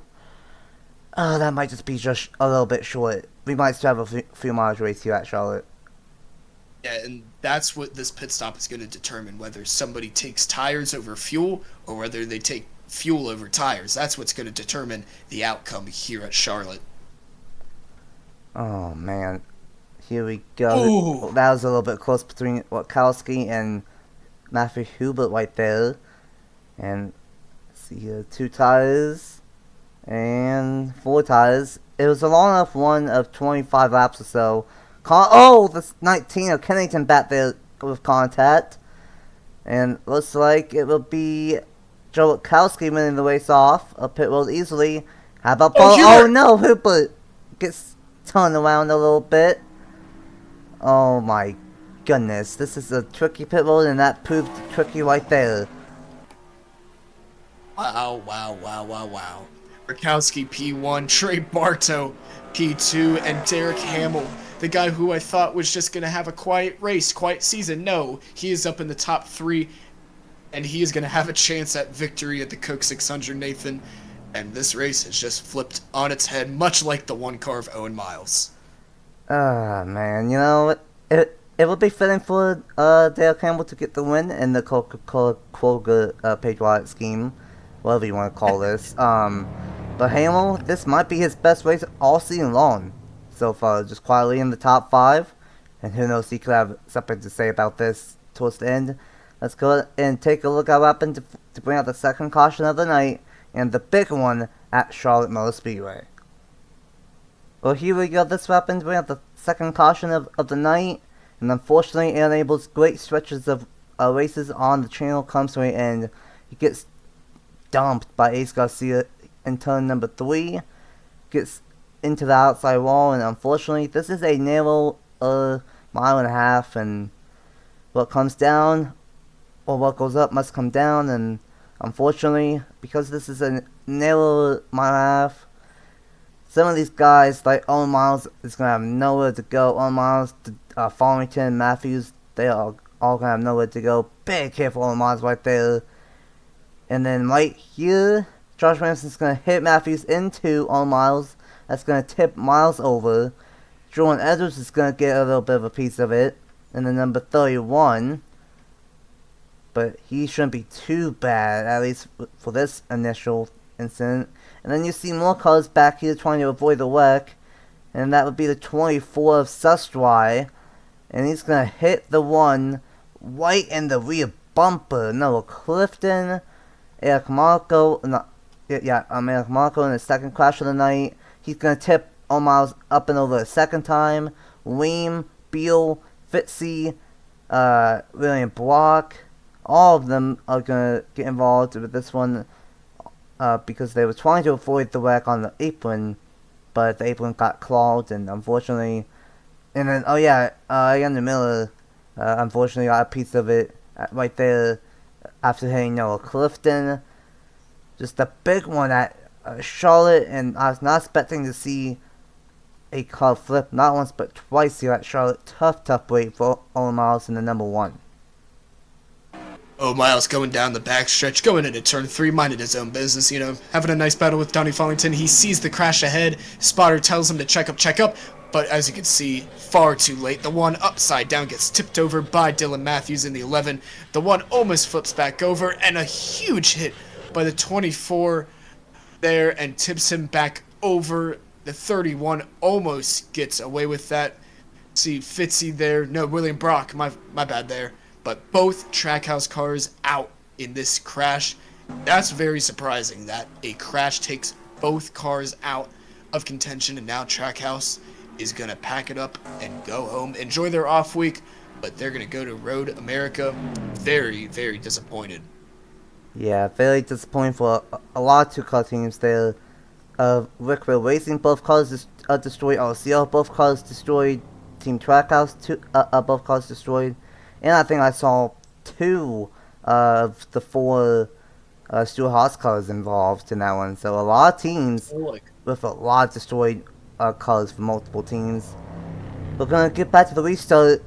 B: That might just be just a little bit short. We might still have a few miles race here at Charlotte.
C: Yeah, and that's what this pit stop is going to determine, whether somebody takes tires over fuel or whether they take fuel over tires. That's what's going to determine the outcome here at Charlotte.
B: Oh, man. Here we go.
C: Ooh.
B: That was a little bit close between Watkowski and Matthew Hubert right there. And let's see here, 2 tires and 4 tires. It was a long enough one of 25 laps or so. The 19 of Kennington back there with contact. And looks like it will be Joe Watkowski winning the race off a pit road easily. How about Oh no, Hubert gets turned around a little bit. Oh my goodness, this is a tricky pit road, and that proved tricky right there.
C: Wow. Rakowski P1, Trey Bartow P2, and Derek Hamill, the guy who I thought was just going to have a quiet race, quiet season. No, he is up in the top 3, and he is going to have a chance at victory at the Coke 600, Nathan. And this race has just flipped on its head, much like the one car of Owen Miles.
B: Man, you know, it would be fitting for Dale Campbell to get the win in the Coca-Cola Patriotic scheme, whatever you want to call this. But Hamill, this might be his best race all season long so far, just quietly in the top 5. And who knows, he could have something to say about this towards the end. Let's go and take a look at what happened to bring out the second caution of the night, and the big one at Charlotte Motor Speedway. Well, here we go. This happened to bring out the second caution of the night, and unfortunately it enables great stretches of races on the channel comes to an end. He gets dumped by Ace Garcia in turn number 3, gets into the outside wall, and unfortunately this is a narrow mile and a half, and what comes down, or what goes up must come down, and unfortunately, because this is a narrow mile and a half, some of these guys, like Owen Miles, is going to have nowhere to go. Owen Miles, Farmington, Matthews, they are all going to have nowhere to go. Big hit for Owen Miles right there. And then right here, Josh Ramson's going to hit Matthews into Owen Miles. That's going to tip Miles over. Jordan Edwards is going to get a little bit of a piece of it. And then number 31. But he shouldn't be too bad, at least for this initial incident. And then you see more cars back here trying to avoid the wreck. And that would be the 24 of Sustry. And he's going to hit the one right in the rear bumper. Noah Clifton. Eric Marco. Eric Marco in the second crash of the night. He's going to tip Miles up and over a second time. Weem, Beal, Fitzy, William Block. All of them are going to get involved with this one because they were trying to avoid the wreck on the apron, but the apron got clogged, and unfortunately, and then, Andrew Miller, unfortunately got a piece of it right there after hitting Noah Clifton. Just a big one at Charlotte, and I was not expecting to see a car flip not once but twice here at Charlotte. Tough wait for Owen Miles in the number 1.
C: Oh, Miles going down the backstretch, going into turn 3, minding his own business, having a nice battle with Donnie Follington. He sees the crash ahead. Spotter tells him to check up, but as you can see, far too late. The one upside down gets tipped over by Dylan Matthews in the 11. The one almost flips back over, and a huge hit by the 24 there and tips him back over. The 31 almost gets away with that. See Fitzy there. No, William Brock. My bad there. But both Trackhouse cars out in this crash. That's very surprising that a crash takes both cars out of contention, and now Trackhouse is going to pack it up and go home. Enjoy their off week, but they're going to go to Road America. Very, very disappointed.
B: Yeah, very disappointing for a lot of two-car teams there. Rickville Racing, both cars destroyed. RCL, both cars destroyed. Team Trackhouse, both cars destroyed. And I think I saw 2 of the 4 Stuart Haas cars involved in that one. So a lot of teams with a lot of destroyed cars for multiple teams. We're going to get back to the restart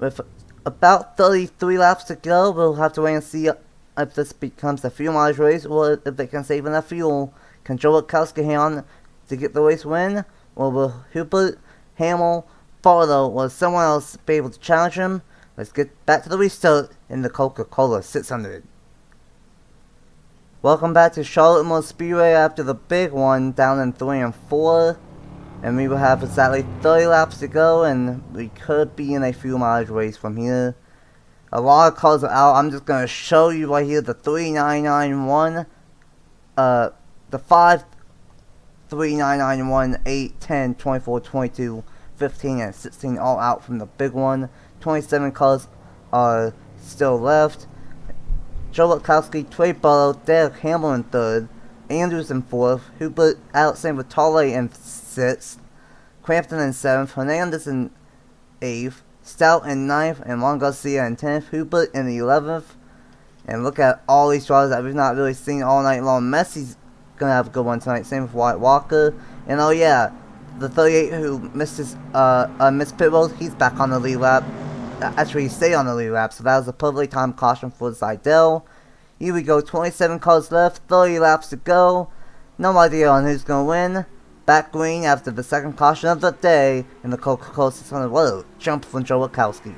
B: with about 33 laps to go. We'll have to wait and see if this becomes a fuel mileage race or if they can save enough fuel. Can Joe Witkowski hang on to get the race win? Or will Hubert, Hamill, Barlow, or someone else be able to challenge him? Let's get back to the restart in the Coca-Cola 600. Welcome back to Charlotte Motor Speedway after the big one down in 3 and 4. And we will have exactly 30 laps to go, and we could be in a fuel mileage race from here. A lot of cars are out. I'm just going to show you right here the 3991, the 5, 3991, 8, 10, 24, 22, 15, and 16 all out from the big one. 27 cars are still left. Joe Witkowski, Trey Barlow, Derek Hamill in 3rd, Andrews in 4th, Hubert, Alexander Vitale in 6th, Crampton in 7th, Hernandez in 8th, Stout in 9th, and Juan Garcia in 10th, Hubert in 11th. And look at all these drivers that we've not really seen all night long. Messi's gonna have a good one tonight, same with Wyatt Walker. And oh yeah, the 38 who missed his missed pit road, he's back on the lead lap. Actually, he stayed on the lead lap, so that was a perfectly timed caution for Zidell. Here we go, 27 cars left, 30 laps to go. No idea on who's going to win. Back green after the second caution of the day in the Coca-Cola 600. What a jump from Joe Witkowski.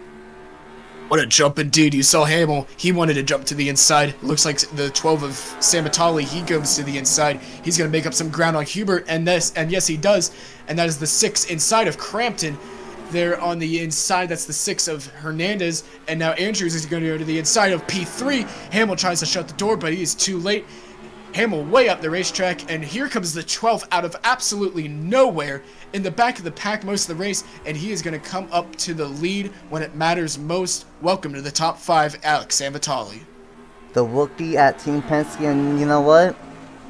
C: What a jump indeed. You saw Hamill. He wanted to jump to the inside. Looks like the 12 of Samatali, he goes to the inside. He's going to make up some ground on Hubert, and yes, he does. And that is the 6 inside of Crampton. There on the inside, that's the 6 of Hernandez, and now Andrews is going to go to the inside of P3. Hamill tries to shut the door, but he is too late. Hamill way up the racetrack, and here comes the 12th out of absolutely nowhere in the back of the pack most of the race, and he is going to come up to the lead when it matters most. Welcome to the top 5, Alex Sanvitali.
B: The rookie at Team Penske, and you know what?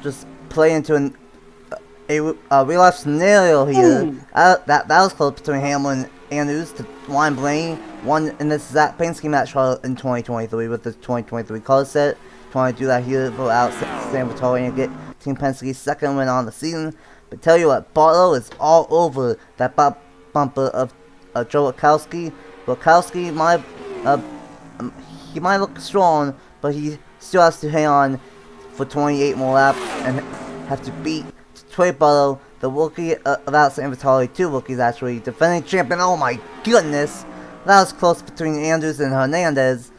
B: Just play into a real life scenario here. That was close between Hamill and Andrews to Ryan Blaney. Won in this exact Penske match in 2023 with the 2023 car set. Trying to do that here for Alex Sanvitali and get Team Penske's second win on the season. But tell you what, Barlow is all over that bumper of Joe Witkowski. Witkowski he might look strong, but he still has to hang on for 28 more laps and have to beat Trey Barlow, the rookie of Alex Sanvitali, 2 rookies actually, defending champion. Oh my goodness, that was close between Andrews and Hernandez.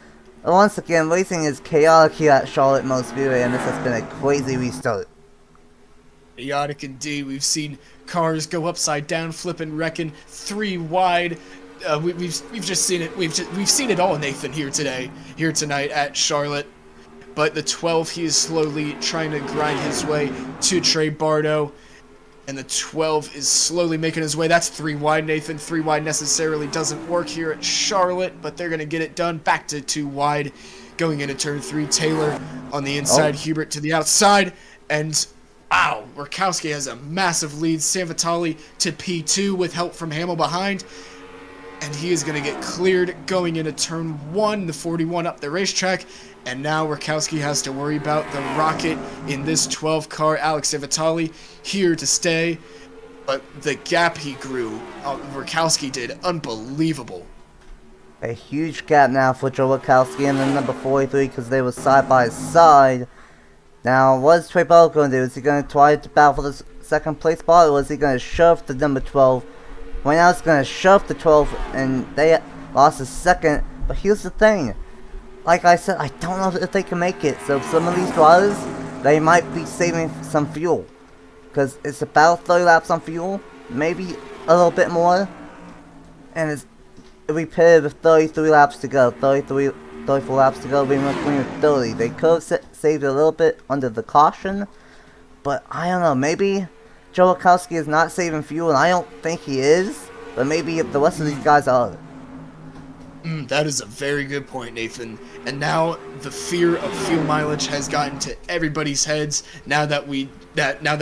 B: Once again, racing is chaotic here at Charlotte Motor Speedway, and this has been a crazy restart.
C: Chaotic indeed. We've seen cars go upside down, flipping, wrecking, 3 wide. We've just seen it. We've seen it all, Nathan, here tonight at Charlotte. But the 12, he is slowly trying to grind his way to Trey Bardo. And the 12 is slowly making his way. That's 3 wide, Nathan. 3 wide necessarily doesn't work here at Charlotte, but they're going to get it done. Back to 2 wide. Going into turn 3, Taylor on the inside, Hubert to the outside. And, wow, Witkowski has a massive lead. Sanvitali to P2 with help from Hamill behind. And he is going to get cleared going into turn 1, the 41 up the racetrack. And now Witkowski has to worry about the rocket in this 12 car. Alex Sanvitali here to stay. but the gap he grew, Rakowski did, unbelievable.
B: A huge gap now for Joe Rakowski and the number 43 because they were side by side. Now, what is Trey Barlow going to do? Is he going to try to battle for the second place spot, or is he going to shove the number 12? Right now, it's going to shove the 12, and they lost a second. But here's the thing. Like I said, I don't know if they can make it. So some of these drivers, they might be saving some fuel. Because it's about 30 laps on fuel. Maybe a little bit more. And it's repaired with 33 laps to go. 34 laps to go. Being with 30. They could have saved a little bit under the caution. But I don't know. Maybe Joe Rakowski is not saving fuel. And I don't think he is. But maybe the rest of these guys are.
C: That is a very good point, Nathan. And now the fear of fuel mileage has gotten to everybody's heads. Now that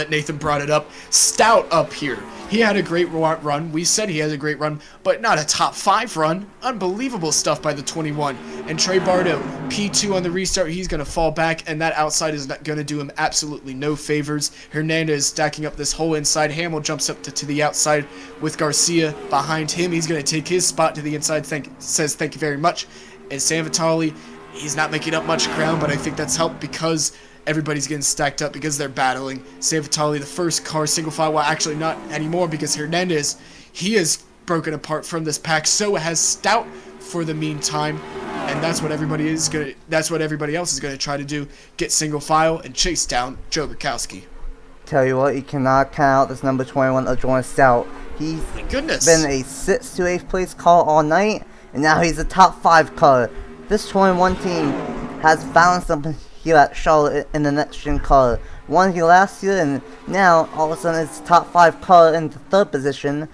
C: Nathan brought it up, Stout up here. He had a great run. We said he has a great run, but not a top 5 run. Unbelievable stuff by the 21. And Trey Barlow, P2 on the restart. He's going to fall back, and that outside is not going to do him absolutely no favors. Hernandez stacking up this whole inside. Hamill jumps up to the outside with Garcia behind him. He's going to take his spot to the inside. Says thank you very much. And Sam Vitale, he's not making up much ground, but I think that's helped because everybody's getting stacked up because they're battling. Sam Vitale, the first car single file, well, actually not anymore because Hernandez, he is broken apart from this pack. So has Stout for the meantime, and that's what everybody else is gonna try to do: get single file and chase down Joe Rakowski.
B: Tell you what, you cannot count out this number 21 Adrian Stout. He's been a 6th to 8th place car all night, and now he's a top 5 car. This 21 team has found something here at Charlotte in the next gen car. Won here last year, and now all of a sudden it's top 5 car in the 3rd position.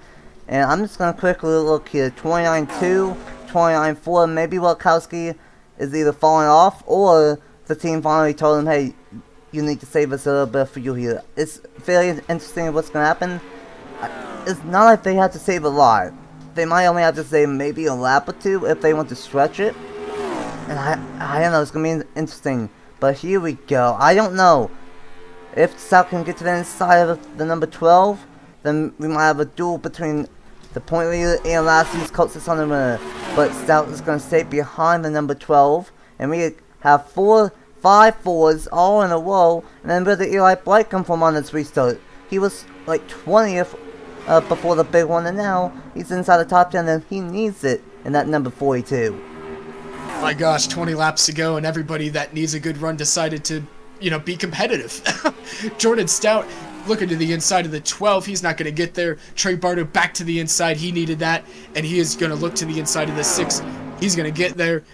B: And I'm just gonna quickly look here: 29-2, 29-4. Maybe Rakowski is either falling off, or the team finally told him, "Hey, you need to save us a little bit of fuel here." It's very interesting what's gonna happen. It's not like they have to save a lot. They might only have to save maybe a lap or 2 if they want to stretch it. And I don't know, it's gonna be interesting. But here we go. I don't know. If Stout can get to the inside of the number 12, then we might have a duel between the point leader and last year's closest on the winner. But Stout is going to stay behind the number 12. And we have 5 4s all in a row. And then where did Eli Blight come from on this restart? He was like 20th before the big one. And now he's inside the top 10 and he needs it in that number 42.
C: My gosh, 20 laps to go, and everybody that needs a good run decided to, be competitive. Jordan Stout looking to the inside of the 12. He's not going to get there. Trey Barlow back to the inside. He needed that, and he is going to look to the inside of the 6. He's going to get there,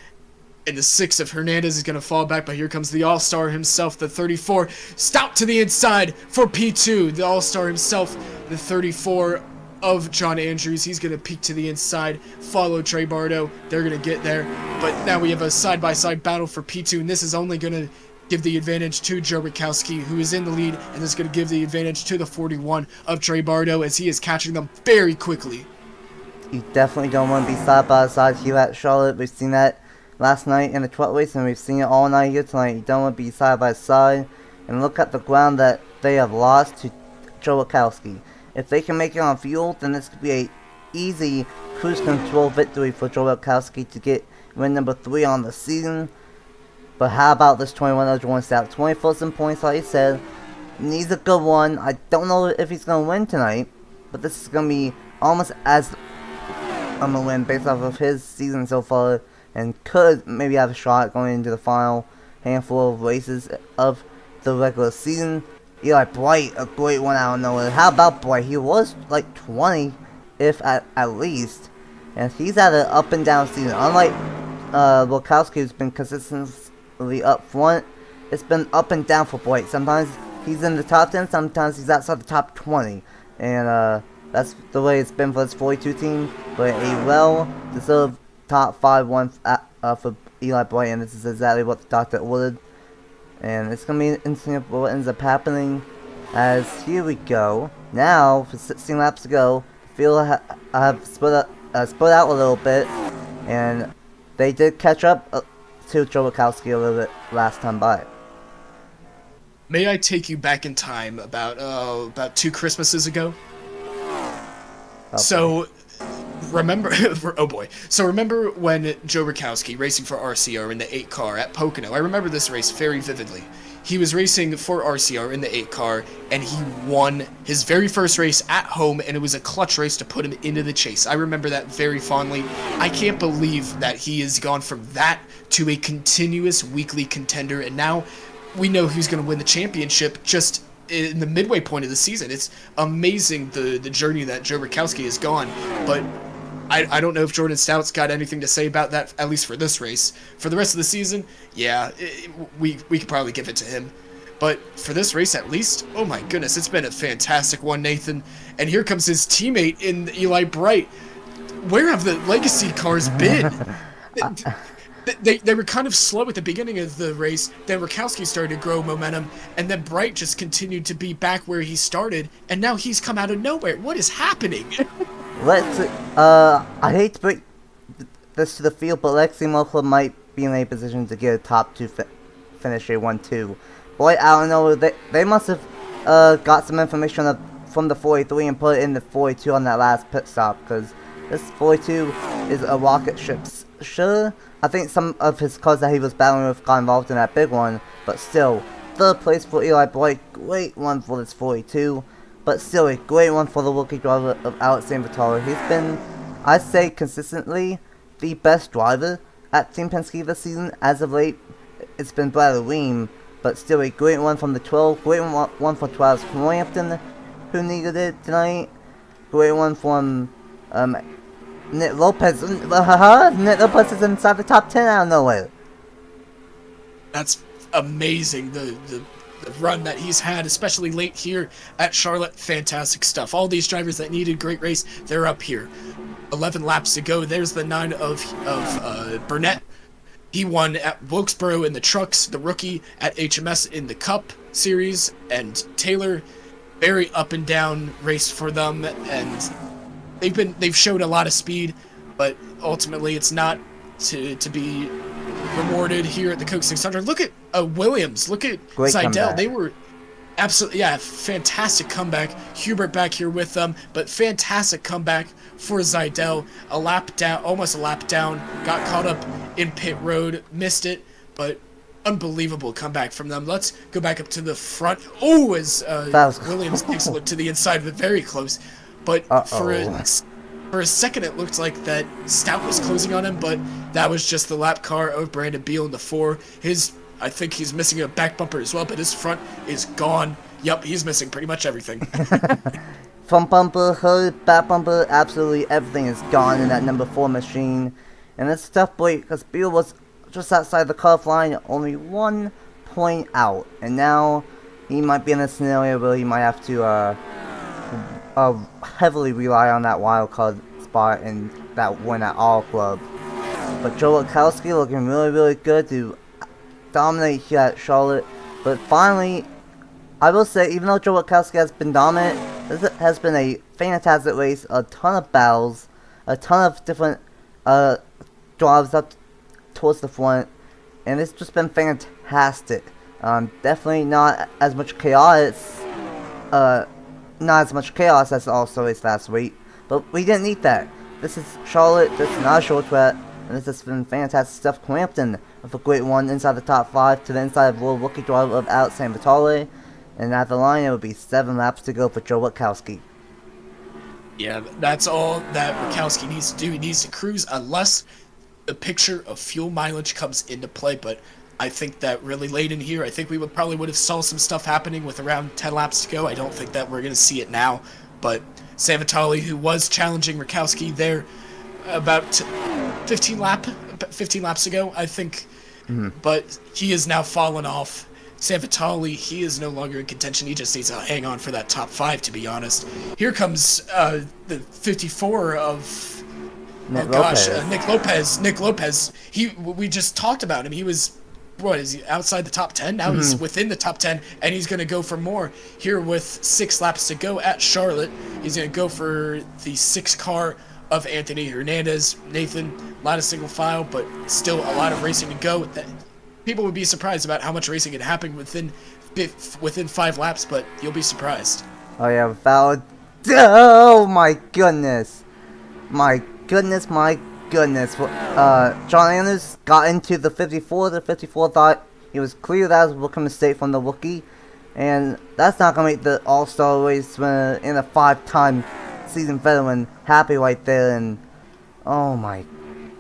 C: and the 6 of Hernandez is going to fall back, but here comes the All-Star himself, the 34. Stout to the inside for P2. The All-Star himself, the 34 of John Andrews. He's going to peek to the inside, follow Trey Barlow. They're going to get there. But now we have a side-by-side battle for P2, and this is only going to give the advantage to Joe Rakowski, who is in the lead, and this is going to give the advantage to the 41 of Trey Barlow as he is catching them very quickly.
B: You definitely don't want to be side-by-side here at Charlotte. We've seen that last night in the truck race, and we've seen it all night here tonight. You don't want to be side-by-side. And look at the ground that they have lost to Joe Rakowski. If they can make it on fuel, then this could be a easy cruise control victory for Joe Rakowski to get win number 3 on the season. But how about this 21 Adrian Stout? 24th points, like I said. Needs a good one. I don't know if he's going to win tonight, but this is going to be almost as I'm going to win based off of his season so far, and could maybe have a shot going into the final handful of races of the regular season. Eli Blight, a great one out of nowhere. How about Blight? He was like 20, if at least. And he's had an up and down season. Unlike Rakowski, who's been consistently up front, it's been up and down for Blight. Sometimes he's in the top 10, sometimes he's outside the top 20. And that's the way it's been for this 42 team. But a well-deserved top 5 one for Eli Blight, and this is exactly what the doctor ordered. And it's going to be interesting what ends up happening, as here we go. Now, for 16 laps to go, I feel I have split out a little bit, and they did catch up to Joe Rakowski a little bit last time by.
C: May I take you back in time about 2 Christmases ago? So remember, oh boy. So remember when Joe Rakowski racing for RCR in the 8 car at Pocono? I remember this race very vividly. He was racing for RCR in the 8 car, and he won his very first race at home, and it was a clutch race to put him into the chase. I remember that very fondly. I can't believe that he has gone from that to a continuous weekly contender, and now we know who's going to win the championship just in the midway point of the season. It's amazing the journey that Joe Rakowski has gone, but I don't know if Jordan Stout's got anything to say about that, at least for this race. For the rest of the season, yeah, we could probably give it to him. But for this race at least, oh my goodness, it's been a fantastic one, Nathan. And here comes his teammate in Eli Bright. Where have the legacy cars been? They were kind of slow at the beginning of the race, then Rakowski started to grow momentum, and then Bright just continued to be back where he started, and now he's come out of nowhere. What is happening?
B: I hate to break this to the field, but Lexi Mochler might be in a position to get a top 2 finish a 1-2. Boy, I don't know, they must have got some information from the 43 and put it in the 42 on that last pit stop, because this 42 is a rocket ship. Sure, I think some of his cars that he was battling with got involved in that big one, but still, 3rd place for Eli Bright, great one for this 42. But still, a great one for the rookie driver of Alex Sanvatore. He's been, I'd say, consistently the best driver at Team Penske this season. As of late, it's been Bradley Weem, but still a great one from the 12. Great one for Travis Crampton, who needed it tonight. Great one from Nick Lopez. Nick Lopez is inside the top 10 out of nowhere.
C: That's amazing. The run that he's had, especially late here at Charlotte, fantastic stuff. All these drivers that needed great race, they're up here. 11 laps to go. There's the 9 of Burnett. He won at Wilkesboro in the trucks, the rookie at HMS in the Cup Series, and Taylor, very up and down race for them, and they've showed a lot of speed, but ultimately it's not to be rewarded here at the Coke 600. Look at Williams. Look at
B: Great
C: Seidel.
B: comeback.
C: They were absolutely, fantastic comeback. Hubert back here with them, but fantastic comeback for Seidel. A lap down, almost a lap down. Got caught up in pit road, missed it, but unbelievable comeback from them. Let's go back up to the front. Oh, as Williams takes a look to the inside of it, very close. But for a second, it looked like that Stout was closing on him, but that was just the lap car of Brandon Beal in the 4. I think he's missing a back bumper as well, but his front is gone. Yep, he's missing pretty much everything.
B: Front bumper, hood, back bumper, absolutely everything is gone in that number 4 machine. And it's a tough break because Beal was just outside the cutoff line, only 1 point out. And now he might be in a scenario where he might have to heavily rely on that wild card spot and that win at all club. But Joe Rakowski looking really, really good to dominate here at Charlotte. But finally, I will say, even though Joe Rakowski has been dominant, this has been a fantastic race. A ton of battles, a ton of different drives up towards the front, and it's just been fantastic. Definitely not as much chaos. Not as much chaos as the All-Star race last week, but we didn't need that. This is Charlotte, this is not a short track, and this has been fantastic stuff. Crampton with a great one inside the top 5 to the inside of World Rookie driver of Alex Sanvatore, and at the line it would be 7 laps to go for Joe Rakowski.
C: Yeah, that's all that Rakowski needs to do. He needs to cruise unless the picture of fuel mileage comes into play, but I think that really late in here, I think we probably would have saw some stuff happening with around 10 laps to go. I don't think that we're going to see it now, but Sanvatore, who was challenging Rakowski there about 15 laps ago, I think, but he has now fallen off. Sanvatore, he is no longer in contention. He just needs to hang on for that top 5, to be honest. Here comes the 54 of Nick Lopez. Nick Lopez. We just talked about him. He was, what is he, outside the top 10? Now he's within the top 10, and he's going to go for more. Here with 6 laps to go at Charlotte, he's going to go for the 6 car of Anthony Hernandez. Nathan, a lot of single file, but still a lot of racing to go. People would be surprised about how much racing had happened within 5 laps, but you'll be surprised.
B: Oh yeah, Oh my goodness. My goodness, my goodness. John Anders got into the 54. The 54 thought he was clear that was a rookie mistake from the rookie. And that's not going to make the All-Star race winner in a 5-time season veteran happy right there. And oh my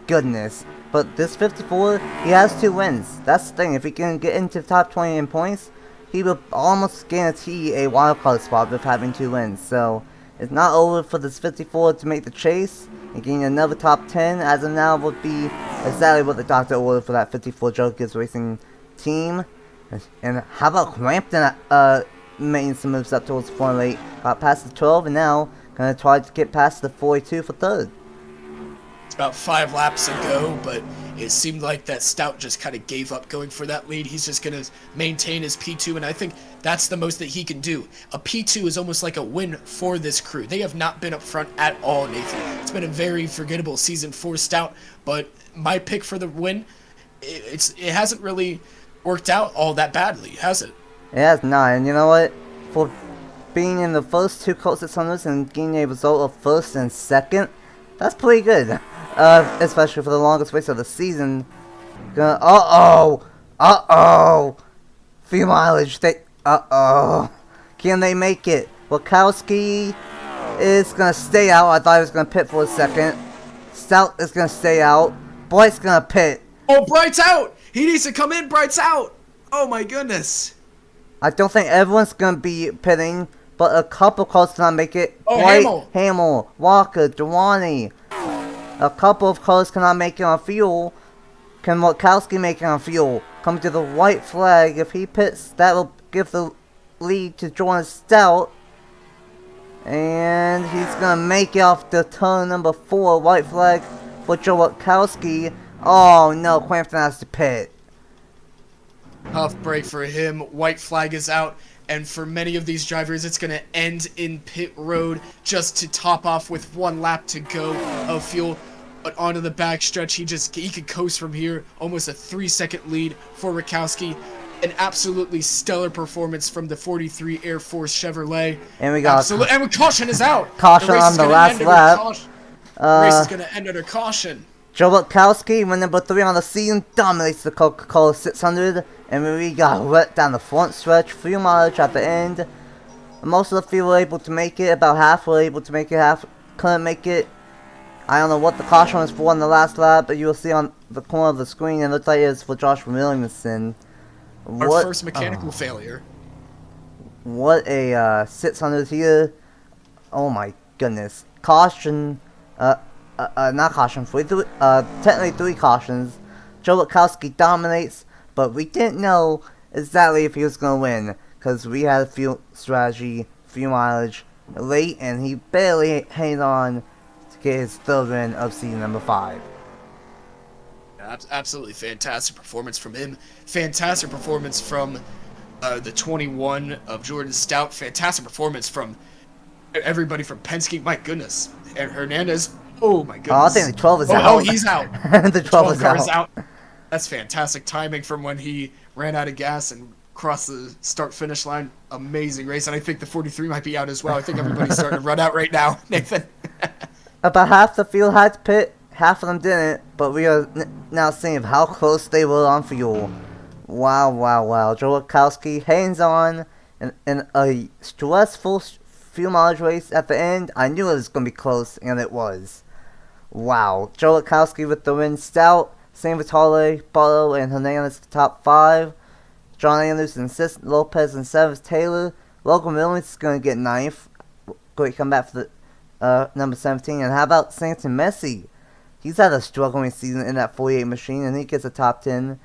B: goodness. But this 54, he has 2 wins. That's the thing. If he can get into the top 20 in points, he will almost guarantee a wildcard spot with having 2 wins. So it's not over for this 54 to make the chase. And getting another top 10 as of now would be exactly what the doctor ordered for that 54 Joe Gibbs Racing team. And how about Crampton making some moves up towards 4-8? Got past the 12 and now gonna try to get past the 42 for 3rd.
C: It's about 5 laps ago, but it seemed like that Stout just kind of gave up going for that lead. He's just going to maintain his P2, and I think that's the most that he can do. A P2 is almost like a win for this crew. They have not been up front at all, Nathan. It's been a very forgettable season for Stout, but my pick for the win, it hasn't really worked out all that badly, has it?
B: It has not, and you know what? For being in the first 2 Colt 600s and getting a result of 1st and 2nd, that's pretty good. Especially for the longest race of the season. Uh-oh! Few mileage. Can they make it? Wachowski is gonna stay out. I thought he was gonna pit for a second. Stout is gonna stay out. Bright's gonna pit.
C: Oh, Bright's out! He needs to come in, Bright's out! Oh my goodness.
B: I don't think everyone's gonna be pitting, but a couple cars cannot make it.
C: Oh,
B: Bright,
C: Hamill,
B: Walker, Dewani. A couple of cars cannot make it on fuel. Can Wachowski make it on fuel? Coming to the white flag. If he pits, that will give the lead to Jordan Stout. And he's gonna make it off the turn number 4. White flag for Joe Wachowski. Oh no, Crampton has to pit.
C: Tough break for him. White flag is out. And for many of these drivers, it's going to end in pit road just to top off with 1 lap to go of fuel. But onto the backstretch, he could coast from here. Almost a 3-second lead for Wachowski. An absolutely stellar performance from the 43 Air Force Chevrolet.
B: And we got
C: and caution is out.
B: Caution on the last lap.
C: The race is going to end under caution.
B: Joe Wachowski, win number 3 on the season, dominates the Coca-Cola 600. And we got wet down the front stretch, few mileage at the end. Most of the field were able to make it, about half were able to make it, half couldn't make it. I don't know what the caution was for on the last lap, but you'll see on the corner of the screen, it looks like it's for Josh Williamson.
C: Our first mechanical failure.
B: What a 600 here. Oh my goodness. Caution, not caution, technically 3 cautions. Joe Wachowski dominates. But we didn't know exactly if he was going to win, because we had a fuel strategy, fuel mileage late, and he barely hanged on to get his 3rd win of season number 5.
C: Absolutely fantastic performance from him. Fantastic performance from the 21 of Jordan Stout. Fantastic performance from everybody from Penske. My goodness. And Hernandez. Oh my goodness.
B: Oh, I think the 12 is out.
C: Oh, he's out.
B: The 12 is
C: out. That's fantastic timing from when he ran out of gas and crossed the start-finish line. Amazing race. And I think the 43 might be out as well. I think everybody's starting to run out right now, Nathan.
B: About half the field had to pit, half of them didn't. But we are now seeing how close they were on fuel. Wow. Joe Wachowski hangs on in a stressful fuel mileage race at the end. I knew it was going to be close, and it was. Wow. Joe Wachowski with the win. Stout. Same with Vitale, Barlow, and Hernandez the top 5. John Anderson, 6th, Lopez, and 7th, Taylor. Logan Williams is going to get 9th. Great comeback for the number 17. And how about Stanton Messi? He's had a struggling season in that 48 machine, and he gets a top 10.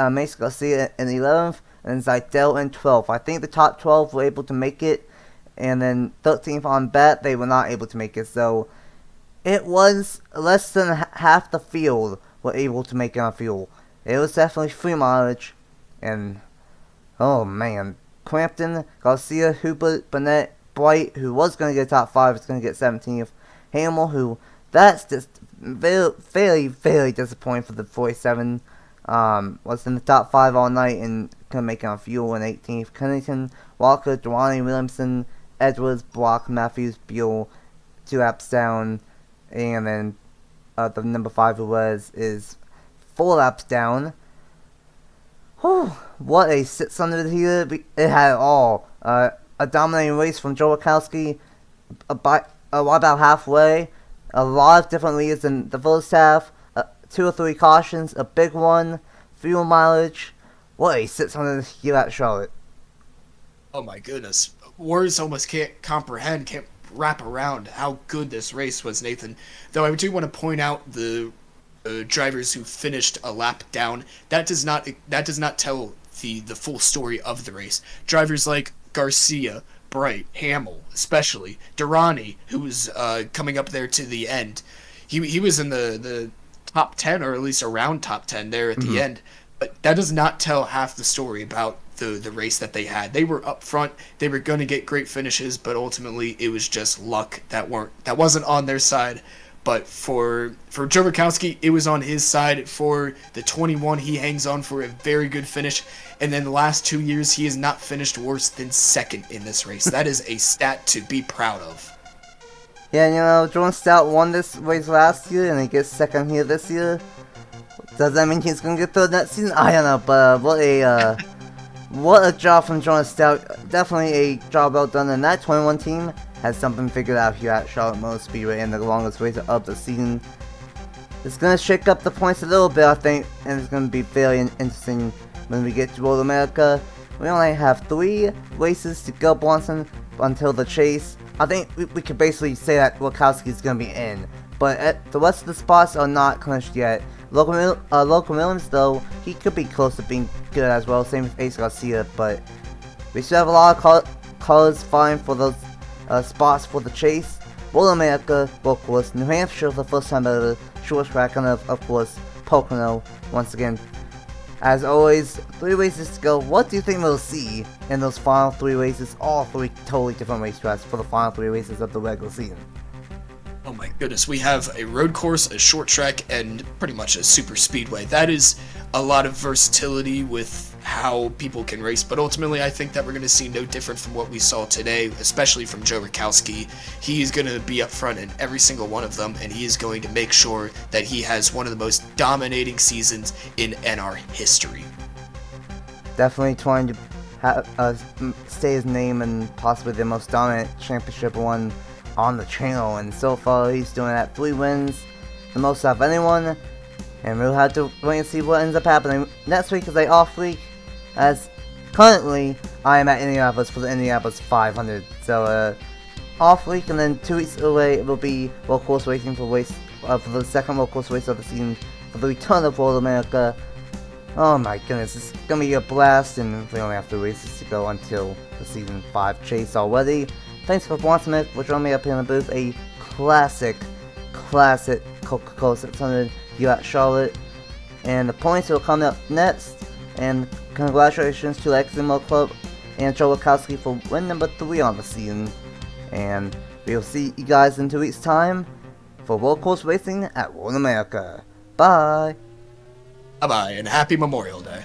B: Mace Garcia in 11th, and Zeidel in 12th. I think the top 12 were able to make it, and then 13th on bat, they were not able to make it. So it was less than half the field were able to make it on fuel. It was definitely free mileage, and oh man, Crampton, Garcia, Hubert, Burnett, Bright, who was going to get top 5, is going to get 17th. Hamill, who that's just very disappointing for the 47. Was in the top 5 all night and couldn't make it on fuel in 18th. Cunnington, Walker, Dewani, Williamson, Edwards, Block, Matthews, Buell, 2 laps down, and then the number 5 is 4 laps down. Whew, what a 600 here. It had it all. A dominating race from Joe Wachowski about halfway. A lot of different leads in the first half. 2 or 3 cautions, a big one, fuel mileage. What a 600 here at Charlotte.
C: Oh my goodness. Words almost can't wrap around how good this race was, Nathan. Though I do want to point out the drivers who finished a lap down. That does not tell the full story of the race. Drivers like Garcia, Bright, Hamill, especially Durrani, who was coming up there to the end. He was in the top 10, or at least around top 10 there at the end. But that does not tell half the story about the race that they had. They were up front. They were going to get great finishes, but ultimately it was just luck that wasn't on their side. But for Joe Wachowski, it was on his side. For the 21, he hangs on for a very good finish. And then the last 2 years, he has not finished worse than second in this race. That is a stat to be proud of.
B: Yeah, you know, Jordan Stout won this race last year, and he gets second here this year. Does that mean he's gonna get third next season? I don't know, but what a job from Jordan Stout. Definitely a job well done, and that 21 team has something figured out here at Charlotte Motor Speedway in the longest race of the season. It's gonna shake up the points a little bit, I think, and it's gonna be very interesting when we get to Road America. We only have 3 races to go, Bronson, until the chase. I think we could basically say that Wachowski's gonna be in, but the rest of the spots are not clinched yet. Logan Williams, though, he could be close to being good as well, same with Ace Garcia, but we still have a lot of cars vying for those spots for the chase. Road America, of course, New Hampshire for the first time ever, short track, and of course, Pocono, once again. As always, 3 races to go. What do you think we'll see in those final 3 races? All 3 totally different racetracks for the final 3 races of the regular season.
C: Oh my goodness, we have a road course, a short track, and pretty much a super speedway. That is a lot of versatility with how people can race, but ultimately I think that we're going to see no different from what we saw today, especially from Joe Wachowski. He is going to be up front in every single one of them, and he is going to make sure that he has one of the most dominating seasons in NR history.
B: Definitely trying to stay his name and possibly the most dominant championship one on the channel, and so far he's doing that 3 wins, the most out of anyone, and we'll have to wait and see what ends up happening. Next week is a off week, as currently I am at Indianapolis for the Indianapolis 500, so off week, and then 2 weeks away it will be World Course Racing for the second World Course race of the season, for the return of Road America. Oh my goodness, it's gonna be a blast, and we only have 3 races to go until the season 5 chase already. Thanks for watching it, for joining me up here in the booth. A classic Coca-Cola 600 here at Charlotte. And the points will come up next. And congratulations to Eximo Club and Joe Wachowski for win number 3 on the season. And we'll see you guys in 2 weeks' time for World Course Racing at Road America. Bye!
C: Bye-bye, and happy Memorial Day.